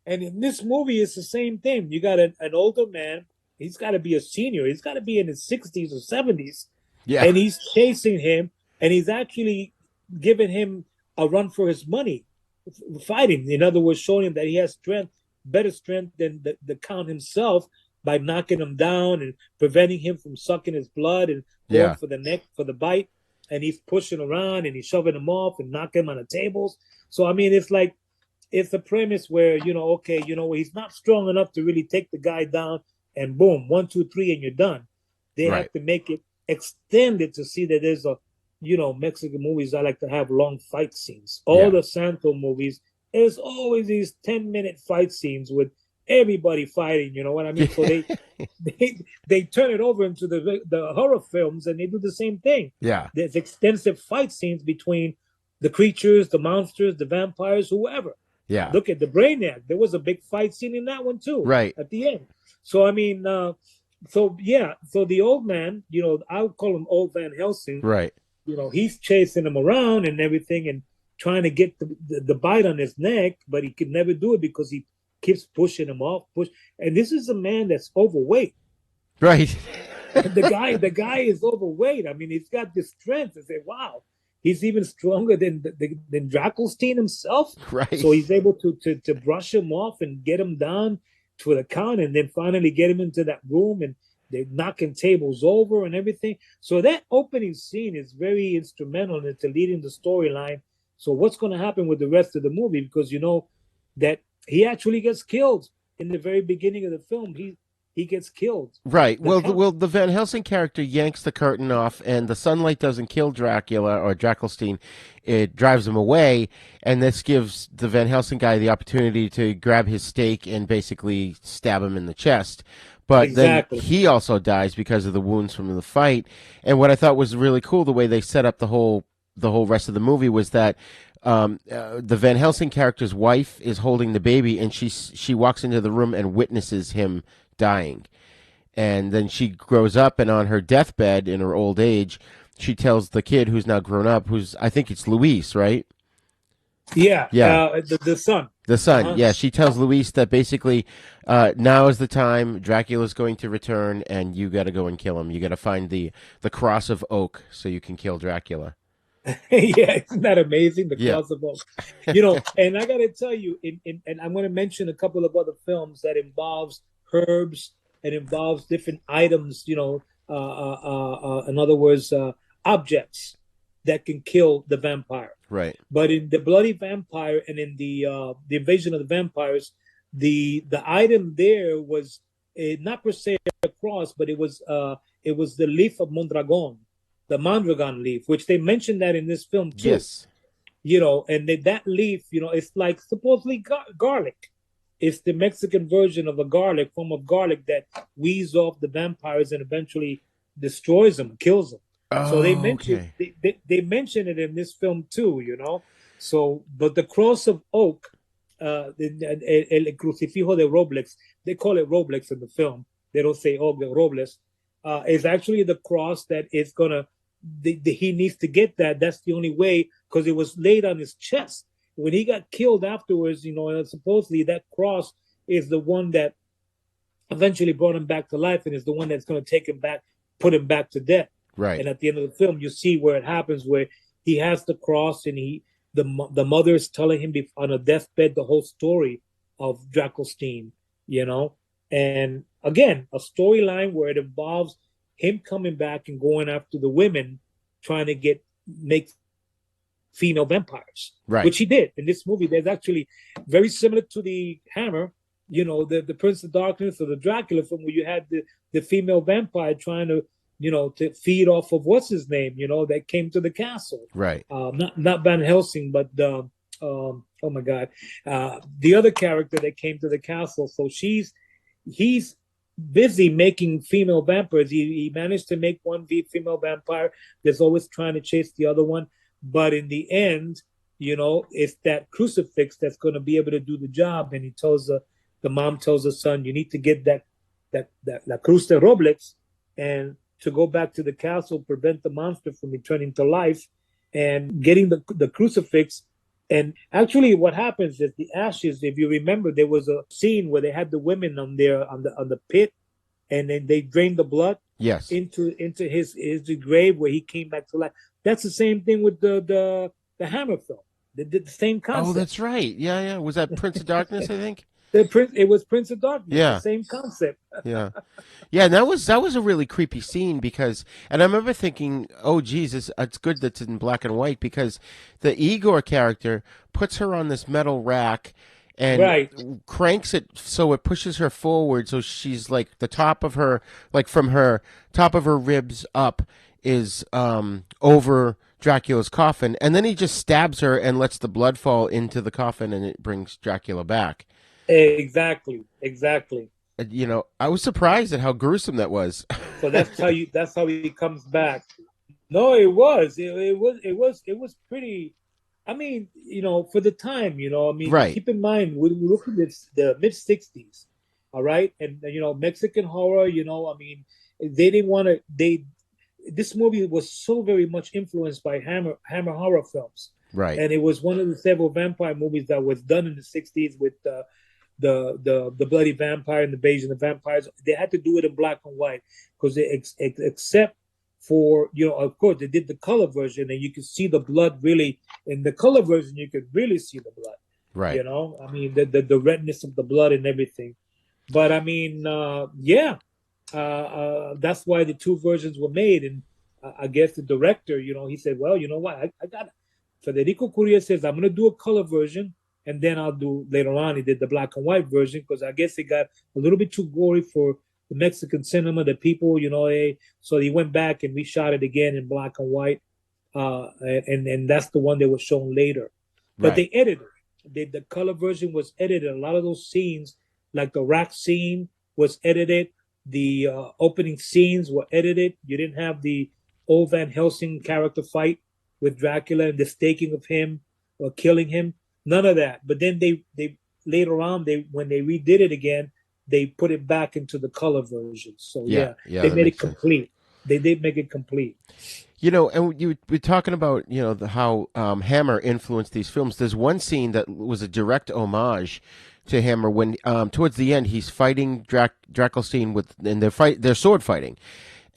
And in this movie, it's the same thing. You got an older man. He's got to be a senior. He's got to be in his 60s or 70s. Yeah. And he's chasing him, and he's actually giving him a run for his money. Fighting, in other words, showing him that he has better strength than the Count himself by knocking him down and preventing him from sucking his blood and going for the neck for the bite. And he's pushing around and he's shoving him off and knocking him on the tables. So I mean, it's a premise where he's not strong enough to really take the guy down and boom, 1, 2, 3, and you're done. They have to make it extended to see that there's Mexican movies, I like to have long fight scenes. All the Santo movies, there's always these 10-minute fight scenes with everybody fighting, you know what I mean? So they turn it over into the horror films, and they do the same thing. Yeah. There's extensive fight scenes between the creatures, the monsters, the vampires, whoever. Yeah. Look at the Brainiac. There was a big fight scene in that one too. Right. At the end. So I mean, so the old man, I would call him Old Van Helsing. Right. He's chasing him around and everything and trying to get the bite on his neck, but he could never do it because he keeps pushing him off. And this is a man that's overweight. Right. the guy is overweight. I mean, he's got this strength. I say, wow, he's even stronger than Dracula himself. Right. So he's able to brush him off and get him down to the count and then finally get him into that room, and they're knocking tables over and everything. So that opening scene is very instrumental into leading the storyline. So what's going to happen with the rest of the movie? Because that he actually gets killed in the very beginning of the film. He gets killed. Right. Well, the Van Helsing character yanks the curtain off, and the sunlight doesn't kill Dracula or Dracula. It drives him away, and this gives the Van Helsing guy the opportunity to grab his stake and basically stab him in the chest. But then he also dies because of the wounds from the fight. And what I thought was really cool, the way they set up the whole rest of the movie, was that the Van Helsing character's wife is holding the baby, and she walks into the room and witnesses him dying. And then she grows up, and on her deathbed in her old age, she tells the kid who's now grown up, I think it's Luis, right? Yeah. The son. The son, yeah. She tells Luis that basically now is the time. Dracula's going to return, and you got to go and kill him. You got to find the cross of oak so you can kill Dracula. Yeah, isn't that amazing? The cross of oak. And I got to tell you, and I'm going to mention a couple of other films that involves herbs and involves different items. In other words, objects that can kill the vampire. Right. But in the Bloody Vampire and in the Invasion of the Vampires, the item there was not per se a cross, but it was the leaf of Mondragon, the Mondragon leaf, which they mentioned that in this film too. Yes. And that leaf, it's like supposedly garlic. it's the Mexican version of a form of garlic that weeds off the vampires and eventually destroys them, kills them. So they mentioned they mention it in this film too, you know. So, but the cross of oak, el crucifijo de Robles, they call it Robles in the film. They don't say oak, Robles, is actually the cross that is gonna. He needs to get that. That's the only way, because it was laid on his chest when he got killed afterwards. You know, and supposedly that cross is the one that eventually brought him back to life, and is the one that's going to take him back, put him back to death. Right. And at the end of the film, you see where it happens, where he has the cross, and the mother is telling him on a deathbed the whole story of Dracula, you know. And again, a storyline where it involves him coming back and going after the women, trying to make female vampires, right? Which he did in this movie. There's actually very similar to the Hammer, you know, the Prince of Darkness or the Dracula film, where you had the female vampire trying to, you know, to feed off of what's his name, you know, that came to the castle, right? Not Van Helsing, but oh my God, the other character that came to the castle. So he's busy making female vampires. He managed to make one female vampire. There's always trying to chase the other one, but in the end, you know, it's that crucifix that's going to be able to do the job. And he tells the mom tells the son, you need to get that La Cruz de Robles, and to go back to the castle, prevent the monster from returning to life, and getting the crucifix. And actually, what happens is the ashes. If you remember, there was a scene where they had the women on the pit, and then they drained the blood. Yes. Into his grave where he came back to life. That's the same thing with the Hammer film. They did the same concept. Oh, that's right. Yeah. Was that Prince of Darkness? I think. It was Prince of Darkness. Yeah. The same concept. Yeah. And that was a really creepy scene because, and I remember thinking, oh Jesus, it's good that's in black and white, because the Re-Gor character puts her on this metal rack and cranks it so it pushes her forward, so she's like the top of her, like from her top of her ribs up is over Dracula's coffin, and then he just stabs her and lets the blood fall into the coffin, and it brings Dracula back. Exactly. You know, I was surprised at how gruesome that was. So that's how he comes back. No, it was pretty. I mean, you know, for the time, you know, I mean, right. Keep in mind, we're looking at the mid '60s, all right, and you know, Mexican horror. You know, I mean, they didn't want to. This movie was so very much influenced by Hammer horror films, right? And it was one of the several vampire movies that was done in the '60s with the Bloody Vampire and the Invasion of Vampires. They had to do it in black and white because except for, you know, of course they did the color version, and you could see the blood really in the color version. You could really see the blood, right? You know, I mean the redness of the blood and everything. But I mean, that's why the two versions were made. And I guess the director, you know, he said, well, you know what, I got it. Federico Curia says, I'm going to do a color version, and then I'll do, later on, he did the black and white version, because I guess it got a little bit too gory for the Mexican cinema, the people, you know, so he went back and reshot it again in black and white, and that's the one that was shown later. But they edited it. The color version was edited. A lot of those scenes, like the rack scene, was edited. The opening scenes were edited. You didn't have the old Van Helsing character fight with Dracula and the staking of him or killing him. None of that. But then they later on, when they redid it again, they put it back into the color version. So they made it complete. They did make it complete. You know, and you were talking about, you know, how Hammer influenced these films. There's one scene that was a direct homage to Hammer when towards the end he's fighting Dracula and they're sword fighting,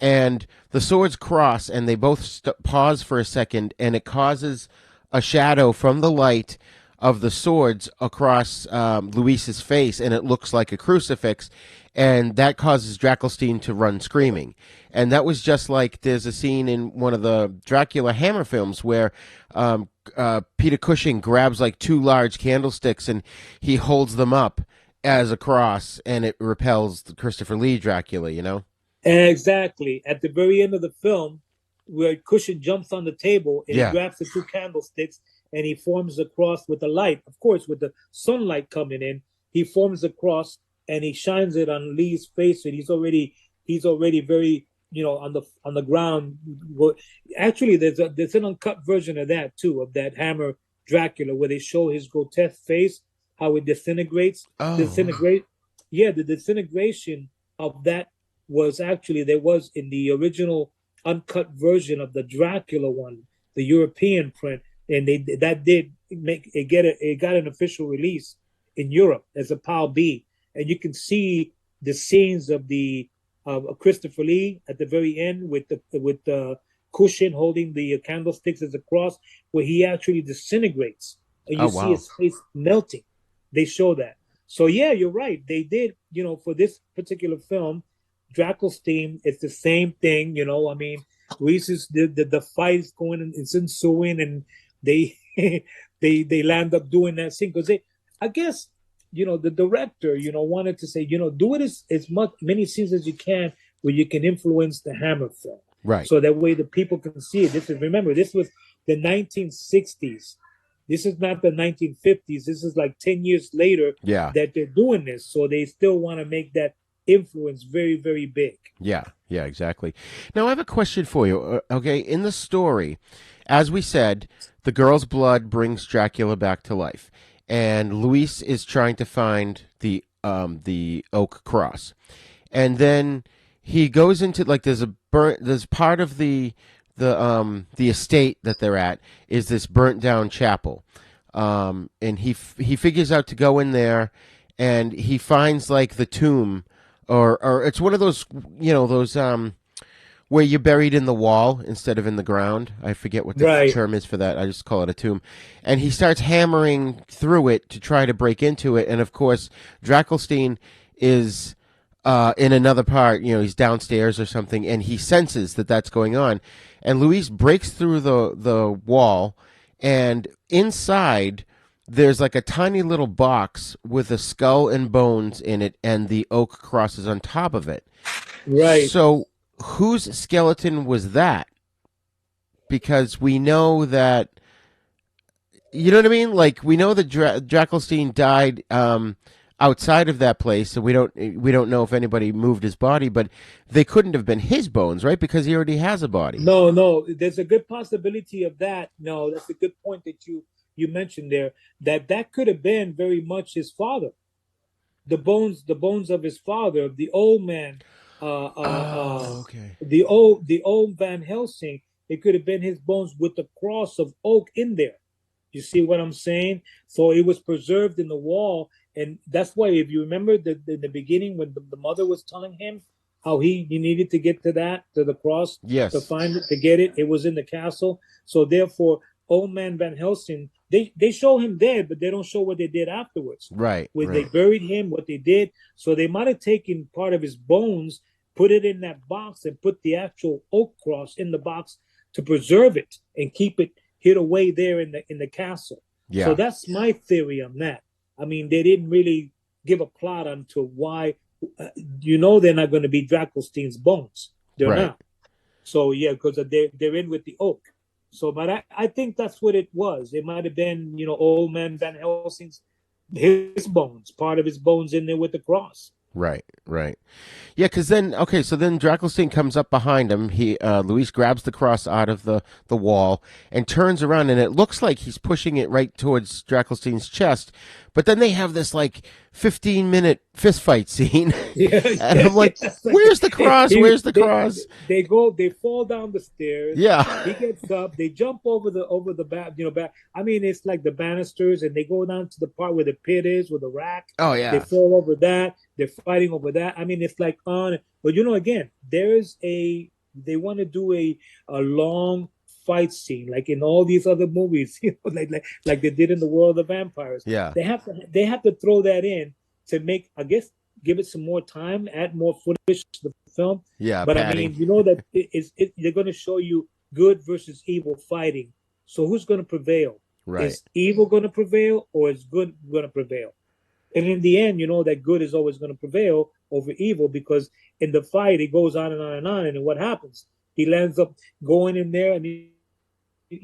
and the swords cross and they both pause for a second, and it causes a shadow from the light of the swords across Luis's face, and it looks like a crucifix, and that causes Dracula to run screaming. And that was just like there's a scene in one of the Dracula Hammer films where Peter Cushing grabs like two large candlesticks and he holds them up as a cross, and it repels the Christopher Lee Dracula, you know? Exactly. At the very end of the film, where Cushing jumps on the table and he grabs the two candlesticks and he forms a cross with the light. Of course, with the sunlight coming in, he forms a cross and he shines it on Lee's face, and he's already very, on the ground. Actually, there's an uncut version of that too, of that Hammer Dracula, where they show his grotesque face, how it disintegrates. Oh. The disintegration of that was actually, there was in the original uncut version of the Dracula one, the European print, and it got an official release in Europe as a PAL B, and you can see the scenes of Christopher Lee at the very end with the cushion holding the candlesticks as a cross, where he actually disintegrates, and you see his face melting. They show that. So yeah, you're right. They did, for this particular film, Dracula's theme, it's the same thing. I mean, Reese's the fight is going and it's ensuing, and they they land up doing that scene because I guess, the director, wanted to say, do it as many scenes as you can where you can influence the Hammer film. Right. So that way the people can see it. Remember, this was the 1960s. This is not the 1950s. This is like 10 years later that they're doing this. So they still want to make that influence very, very big. Yeah, exactly. Now, I have a question for you. Okay, in the story, as we said, the girl's blood brings Dracula back to life. And Luis is trying to find the oak cross. And then he goes into, like, there's part of the estate that they're at is this burnt down chapel, and he figures out to go in there, and he finds like the tomb, or it's one of those where you're buried in the wall instead of in the ground. I forget what the term is for that. I just call it a tomb. And he starts hammering through it to try to break into it, and of course Drakelstein is in another part, he's downstairs or something, and he senses that that's going on. And Luis breaks through the wall, and inside there's like a tiny little box with a skull and bones in it, and the oak crosses on top of it. Right. So whose skeleton was that? Because we know that, you know what I mean? Like, we know that Drakelstein died outside of that place, so we don't know if anybody moved his body, but they couldn't have been his bones, right? Because he already has a body. No, there's a good possibility of that. No, that's a good point that you mentioned there. That could have been very much his father. The bones of his father, the old man. Okay. The old Van Helsing. It could have been his bones with the cross of oak in there. You see what I'm saying? So it was preserved in the wall. And that's why, if you remember the beginning, when the mother was telling him how he needed to get to the cross, to find it, to get it, it was in the castle. So therefore, old man Van Helsing, they show him dead, but they don't show what they did afterwards. Right. When they buried him, what they did. So they might have taken part of his bones, put it in that box, and put the actual oak cross in the box to preserve it and keep it hid away there in the castle. Yeah. So that's my theory on that. I mean, they didn't really give a plot onto why. They're not going to be Drakelstein's bones. They're not. So yeah, because they're in with the oak. So, but I think that's what it was. It might have been, old man Van Helsing's his bones, part of his bones in there with the cross. Right. Yeah, because then Drakelstein comes up behind him. Luis grabs the cross out of the wall and turns around, and it looks like he's pushing it right towards Drakelstein's chest. But then they have this like 15-minute fist fight scene, and I'm like, "Where's the cross? Where's the cross?" They fall down the stairs. Yeah, he gets up. They jump over the back. I mean, it's like the banisters, and they go down to the part where the pit is, with the rack. Oh yeah, they fall over that. They're fighting over that. I mean, it's like on. But again, they want to do a long fight scene like in all these other movies, like they did in the World of Vampires. Yeah, they have to throw that in to make, I guess, give it some more time, add more footage to the film. Yeah, but padding. I mean, that they're going to show you good versus evil fighting. So who's going to prevail? Right. Is evil going to prevail, or is good going to prevail? And in the end, that good is always going to prevail over evil, because in the fight, it goes on and on and on. And then what happens? He lands up going in there, and he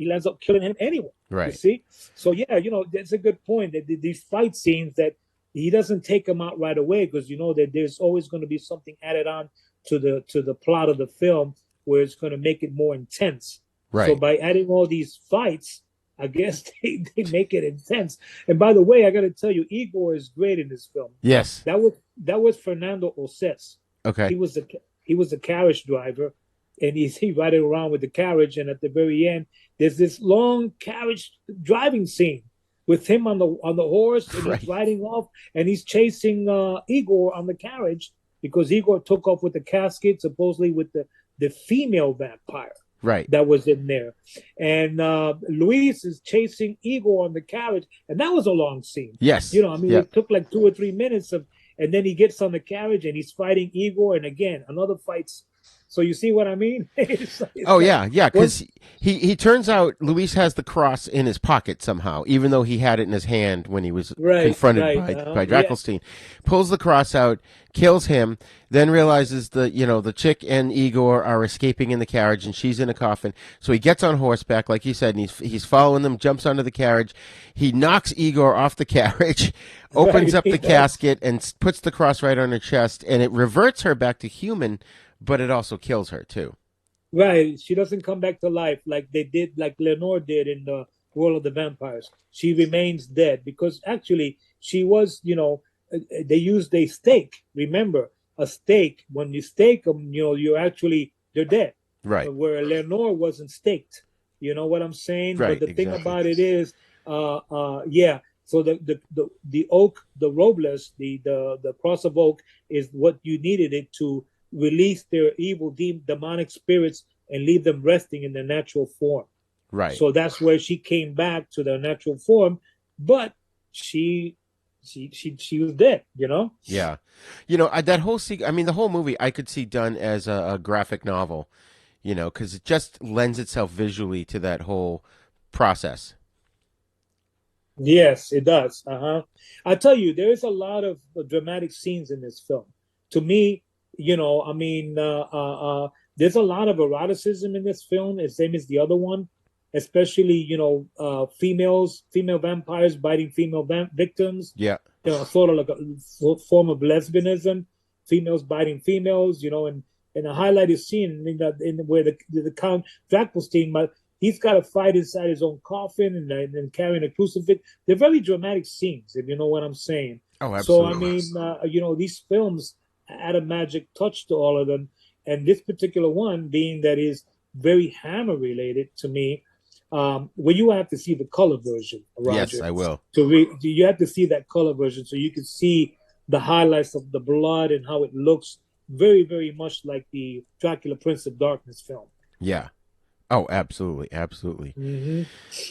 lands up killing him anyway. Right. You see? So, yeah, that's a good point. That these fight scenes that he doesn't take them out right away, because you know that there's always going to be something added on to the plot of the film where it's going to make it more intense. Right. So by adding all these fights, I guess they make it intense. And by the way, I got to tell you, Igor is great in this film. Yes. That was Fernando Oces. Okay. He was a carriage driver, and he's riding around with the carriage. And at the very end, there's this long carriage driving scene with him on the horse, and he's riding off, and he's chasing Igor on the carriage, because Igor took off with the casket, supposedly with the female vampire that was in there. And Luis is chasing Igor on the carriage, and that was a long scene. Yes. You know, I mean, it took like 2 or 3 minutes and then he gets on the carriage and he's fighting Igor, and again, another fight. So you see what I mean? It's because he turns out Luis has the cross in his pocket somehow, even though he had it in his hand when he was confronted by Dracula. Pulls the cross out, kills him, then realizes the chick and Igor are escaping in the carriage, and she's in a coffin. So he gets on horseback, like you said, and he's following them, jumps onto the carriage. He knocks Igor off the carriage, opens up the casket, and puts the cross right on her chest, and it reverts her back to human, but it also kills her too. Right. She doesn't come back to life like Lenore did in the World of the Vampires. She remains dead, because actually she was, they used a stake. Remember, a stake, when you stake them, they're dead. Right. Where Lenore wasn't staked. You know what I'm saying? Right. But the thing about it is, so the oak, the robles, the cross of oak is what you needed it to release their evil demonic spirits and leave them resting in their natural form. Right. So that's where she came back to their natural form, but she was dead, Yeah. That whole the whole movie I could see done as a graphic novel, because it just lends itself visually to that whole process. Yes, it does. I tell you, there is a lot of dramatic scenes in this film. To me, there's a lot of eroticism in this film, the same as the other one, especially, female vampires biting female victims. Yeah. Sort of like a form of lesbianism, females biting females, and a highlighted scene where the Count Dracula, he's got to fight inside his own coffin and carrying a crucifix. They're very dramatic scenes, if you know what I'm saying. Oh, absolutely. So, these films add a magic touch to all of them, and this particular one being that is very Hammer related to me. You have to see the color version, Roger. Yes, I will. You have to see that color version so you can see the highlights of the blood and how it looks very, very much like the Dracula Prince of Darkness film. Yeah. Oh, absolutely, absolutely. Mm-hmm.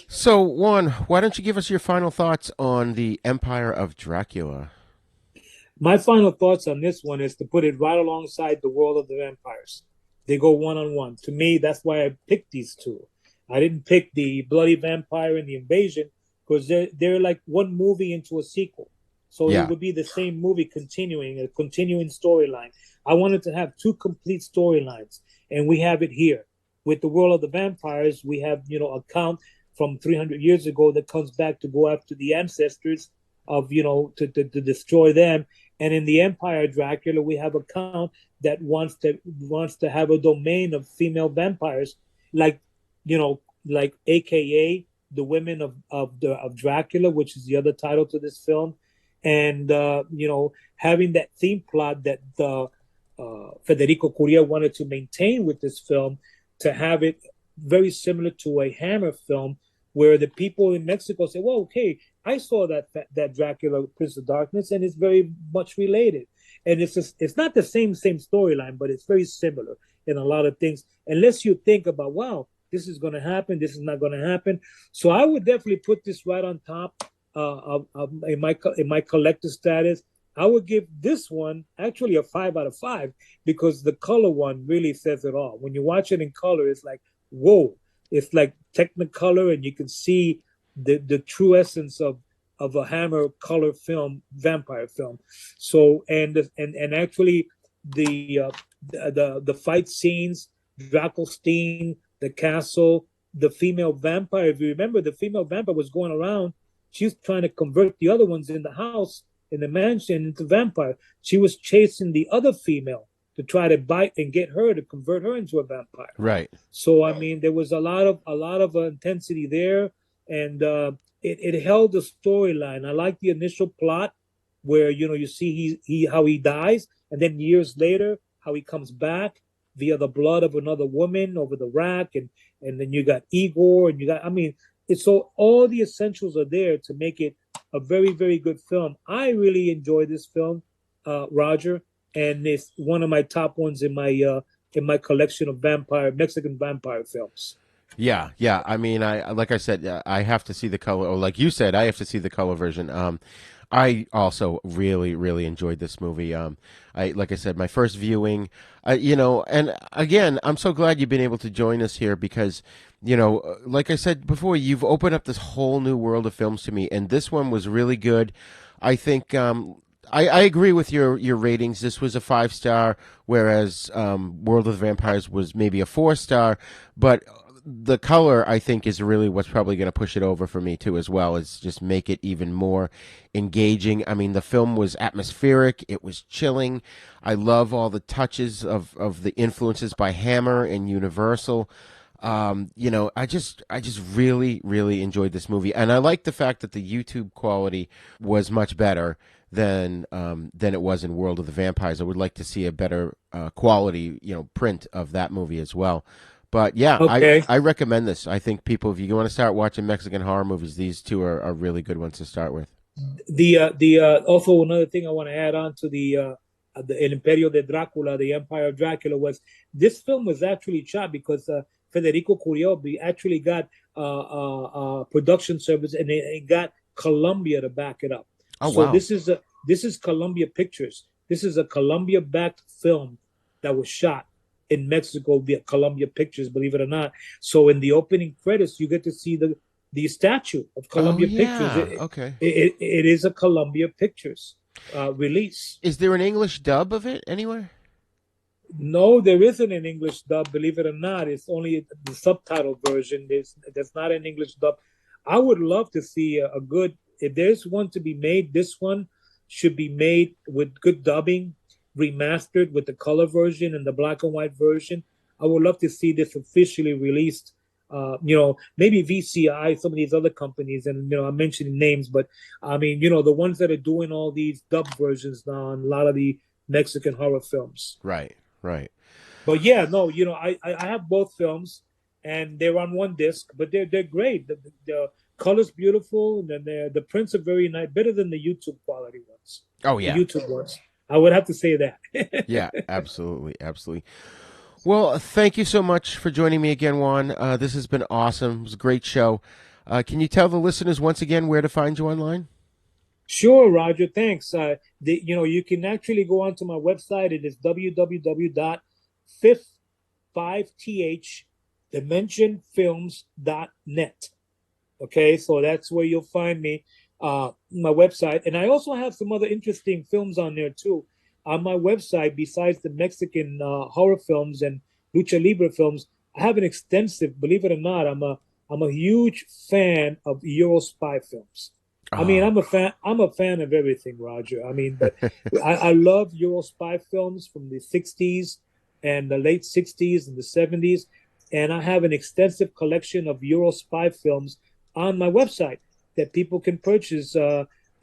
So, Juan, why don't you give us your final thoughts on the Empire of Dracula? My final thoughts on this one is to put it right alongside the World of the Vampires. They go one-on-one. To me, that's why I picked these two. I didn't pick the Bloody Vampire and the Invasion because they're like one movie into a sequel. So it would be the same movie continuing, a continuing storyline. I wanted to have two complete storylines, and we have it here. With the World of the Vampires, we have, a count from 300 years ago that comes back to go after the ancestors of, to destroy them. And in the Empire of Dracula, we have a count that wants to have a domain of female vampires, like AKA the Women of Dracula, which is the other title to this film, and having that theme plot that Federico Curia wanted to maintain with this film, to have it very similar to a Hammer film, where the people in Mexico say, "Well, okay, I saw that Dracula Prince of Darkness, and it's very much related." And it's not the same storyline, but it's very similar in a lot of things. Unless you think about, wow, this is going to happen, this is not going to happen. So I would definitely put this right on top in my collector status. I would give this one actually a 5 out of 5 because the color one really says it all. When you watch it in color, it's like, whoa, it's like Technicolor, and you can see the true essence of a Hammer color film, vampire film. So and actually the fight scenes, Drakelstein, the castle, the female vampire. If you remember, the female vampire was going around. She was trying to convert the other ones in the house in the mansion into vampire. She was chasing the other female to try to bite and get her to convert her into a vampire. Right. So I mean, there was a lot of intensity there, and it held the storyline. I like the initial plot where you see he how he dies, and then years later how he comes back via the blood of another woman over the rack, and then you got Igor, and you got, I mean, it's so all the essentials are there to make it a very, very good film. I really enjoy this film, Roger, and it's one of my top ones in my collection of Mexican vampire films. Yeah, yeah. I mean, like I said, I have to see the color, or like you said, I have to see the color version. I also really, really enjoyed this movie. Like I said, my first viewing, and again, I'm so glad you've been able to join us here because, like I said before, you've opened up this whole new world of films to me, and this one was really good. I think, I agree with your ratings. This was a 5-star, whereas World of the Vampires was maybe a 4-star, but the color, I think, is really what's probably going to push it over for me too, as well. Is just make it even more engaging. I mean, the film was atmospheric. It was chilling. I love all the touches of the influences by Hammer and Universal. I just really, really enjoyed this movie, and I like the fact that the YouTube quality was much better than it was in World of the Vampires. I would like to see a better quality, print of that movie as well. But yeah, okay. I recommend this. I think people, if you want to start watching Mexican horror movies, these two are really good ones to start with. The also another thing I want to add on to the El Imperio de Dracula, the Empire of Dracula, was this film was actually shot because Federico Curiobi actually got production service, and it got Columbia to back it up. Oh, so wow. this is Columbia Pictures. This is a Columbia-backed film that was shot in Mexico via Columbia Pictures, believe it or not. So in the opening credits, you get to see the statue of Columbia Pictures. Okay. It is a Columbia Pictures release. Is there an English dub of it anywhere? No, there isn't an English dub, believe it or not. It's only the subtitle version. There's not an English dub. I would love to see a good, if there's one to be made, this one should be made with good dubbing, remastered with the color version and the black and white version. I would love to see this officially released. Maybe VCI, some of these other companies, and I'm mentioning names, but I mean, the ones that are doing all these dub versions now on a lot of the Mexican horror films. Right. But yeah, no, I have both films, and they're on one disc, but they're great. The color's beautiful, and then the prints are very nice, better than the YouTube quality ones. Oh yeah, the YouTube ones. I would have to say that. Yeah, absolutely. Well, thank you so much for joining me again, Juan. This has been awesome. It was a great show. Can you tell the listeners once again where to find you online? Sure, Roger. Thanks. You can actually go onto my website. It is www.dimensionfilms.net. Okay, so that's where you'll find me. My website, and I also have some other interesting films on there too. On my website, besides the Mexican horror films and lucha libre films, I have an extensive. Believe it or not, I'm a huge fan of Euro spy films. I mean, I'm a fan of everything, Roger. I mean, but I love Euro spy films from the '60s and the late '60s and the '70s, and I have an extensive collection of Euro spy films on my website that people can purchase.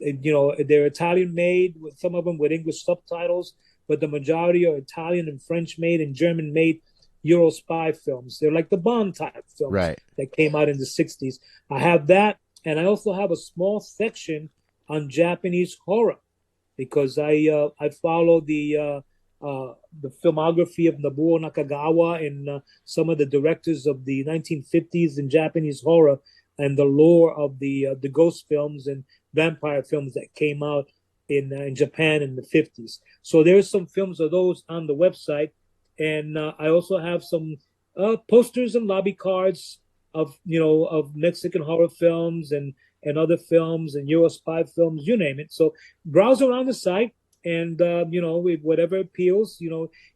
They're Italian made, with some of them with English subtitles, but the majority are Italian and French made and German made Euro spy films. They're like the Bond type films that came out in the '60s. I have that, and I also have a small section on Japanese horror because I follow the filmography of Nobuo Nakagawa and some of the directors of the 1950s in Japanese horror, and the lore of the ghost films and vampire films that came out in Japan in the 50s. So there's some films of those on the website, and I also have some posters and lobby cards of Mexican horror films and other films and Euro spy films, you name it. So browse around the site, and with whatever appeals,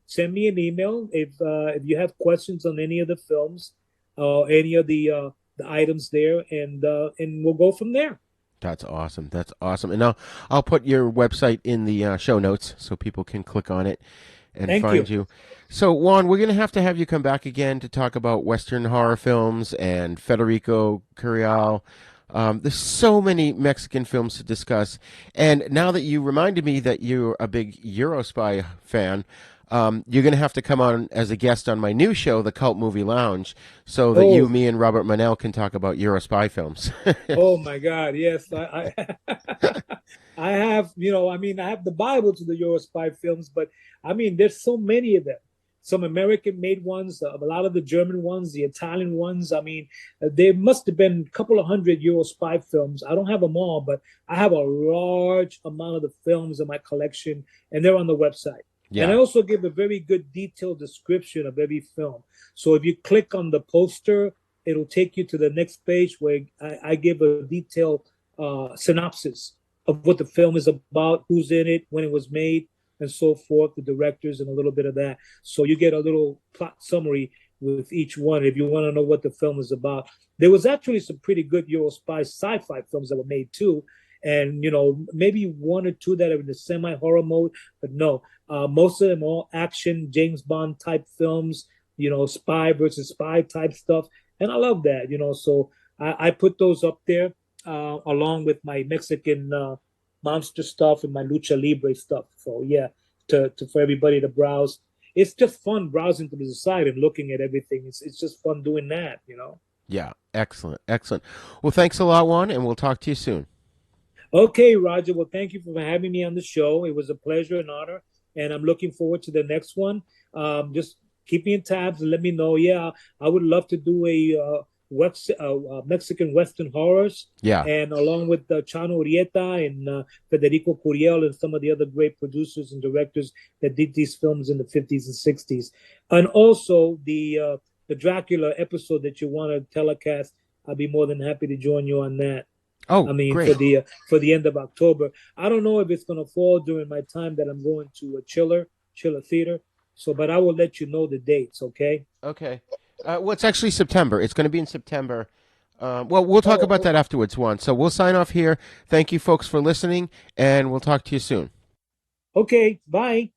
send me an email if you have questions on any of the films, any of the items there, and we'll go from there. That's awesome. That's awesome. And I'll put your website in the show notes so people can click on it and Thank find you. you. So, Juan, we're going to have you come back again to talk about Western horror films and Federico Curial. There's so many Mexican films to discuss. And now that you reminded me that you're a big Eurospy fan, you're going to have to come on as a guest on my new show, the Cult Movie Lounge, so that you, Oh, me, and Robert Manel can talk about Eurospy films. oh my God, yes. I have, I have the Bible to the Eurospy films, but I mean, there's so many of them. Some American-made ones, a lot of the German ones, the Italian ones. I mean, there must have been a couple of hundred Eurospy films. I don't have them all, but I have a large amount of the films in my collection, and they're on the website. And I Yeah. also give a very good detailed description of every film. So if you click on the poster, it'll take you to the next page where I give a detailed synopsis of what the film is about, who's in it, when it was made, and so forth, the directors, and a little bit of that. So you get a little plot summary with each one if you want to know what the film is about. There was actually some pretty good Eurospy sci-fi films that were made too. And, maybe one or two that are in the semi-horror mode, but no, most of them all action, James Bond type films, spy versus spy type stuff. And I love that, so I put those up there along with my Mexican monster stuff and my lucha libre stuff. So yeah, for everybody to browse. It's just fun browsing to the side and looking at everything. It's just fun doing that. Yeah. Excellent. Excellent. Well, thanks a lot, Juan, and we'll talk to you soon. Okay, Roger. Well, thank you for having me on the show. It was a pleasure and honor, and I'm looking forward to the next one. Just keep me in tabs and let me know. Yeah, I would love to do a Mexican Western horrors. Yeah. And along with Chano Urieta and Federico Curiel and some of the other great producers and directors that did these films in the 50s and 60s. And also the Dracula episode that you want to telecast, I'll be more than happy to join you on that. Oh, I mean, great. for the end of October. I don't know if it's going to fall during my time that I'm going to a Chiller Theater. So, but I will let you know the dates, okay? Okay. Well, it's actually September. It's going to be in September. Well, we'll talk about that afterwards, Juan. So we'll sign off here. Thank you, folks, for listening, and we'll talk to you soon. Okay, bye.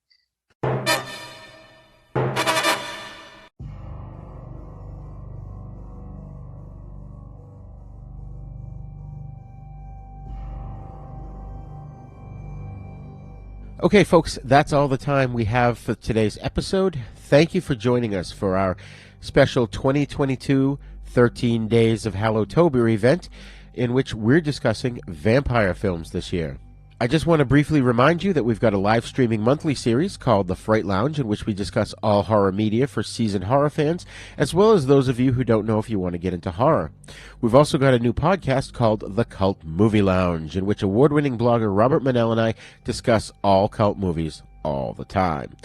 Okay, folks, that's all the time we have for today's episode. Thank you for joining us for our special 2022 13 Days of Hallowtober event in which we're discussing vampire films this year. I just want to briefly remind you that we've got a live streaming monthly series called the Fright Lounge in which we discuss all horror media for seasoned horror fans, as well as those of you who don't know if you want to get into horror. We've also got a new podcast called the Cult Movie Lounge, in which award-winning blogger Robert Manel and I discuss all cult movies all the time.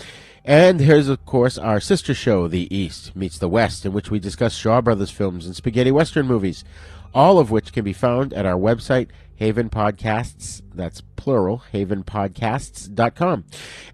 And here's, of course, our sister show, The East Meets the West, in which we discuss Shaw Brothers films and spaghetti western movies, all of which can be found at our website, Haven Podcasts, that's plural, havenpodcasts.com.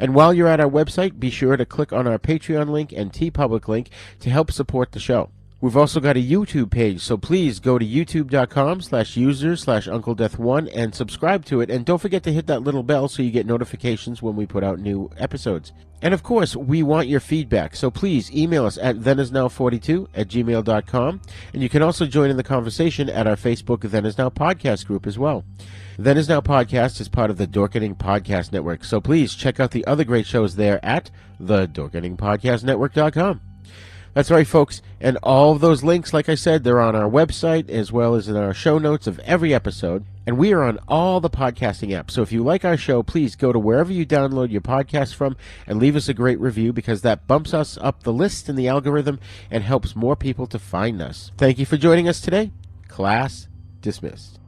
And while you're at our website, be sure to click on our Patreon link and TeePublic link to help support the show. We've also got a YouTube page, so please go to youtube.com/user/UncleDeath1 and subscribe to it. And don't forget to hit that little bell so you get notifications when we put out new episodes. And of course, we want your feedback, so please email us at thenisnow42@gmail.com. And you can also join in the conversation at our Facebook Then Is Now podcast group as well. Then Is Now podcast is part of the Dorkening Podcast Network, so please check out the other great shows there at thedorkeningpodcastnetwork.com. That's right, folks. And all of those links, like I said, they're on our website as well as in our show notes of every episode. And we are on all the podcasting apps. So if you like our show, please go to wherever you download your podcast from and leave us a great review, because that bumps us up the list in the algorithm and helps more people to find us. Thank you for joining us today. Class dismissed.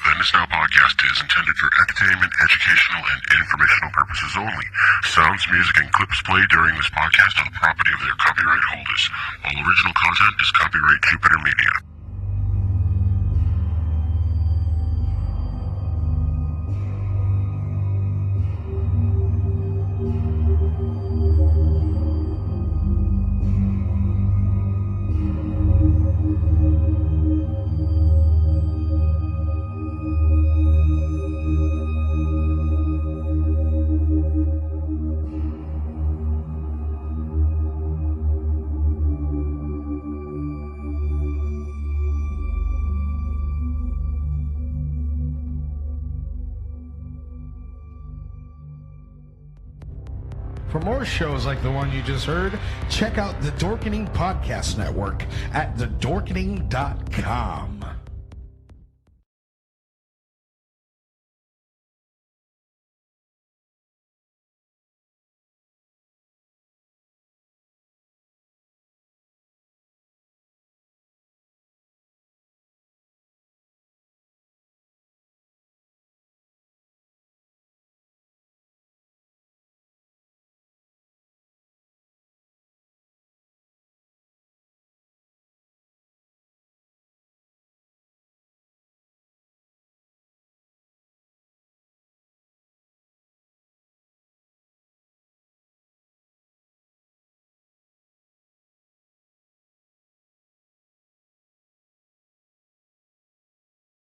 Then Is Now podcast is intended for entertainment, educational, and informational purposes only. Sounds, music, and clips played during this podcast are the property of their copyright holders. All original content is copyright Jupiter Media. For more shows like the one you just heard, check out the Dorkening Podcast Network at thedorkening.com.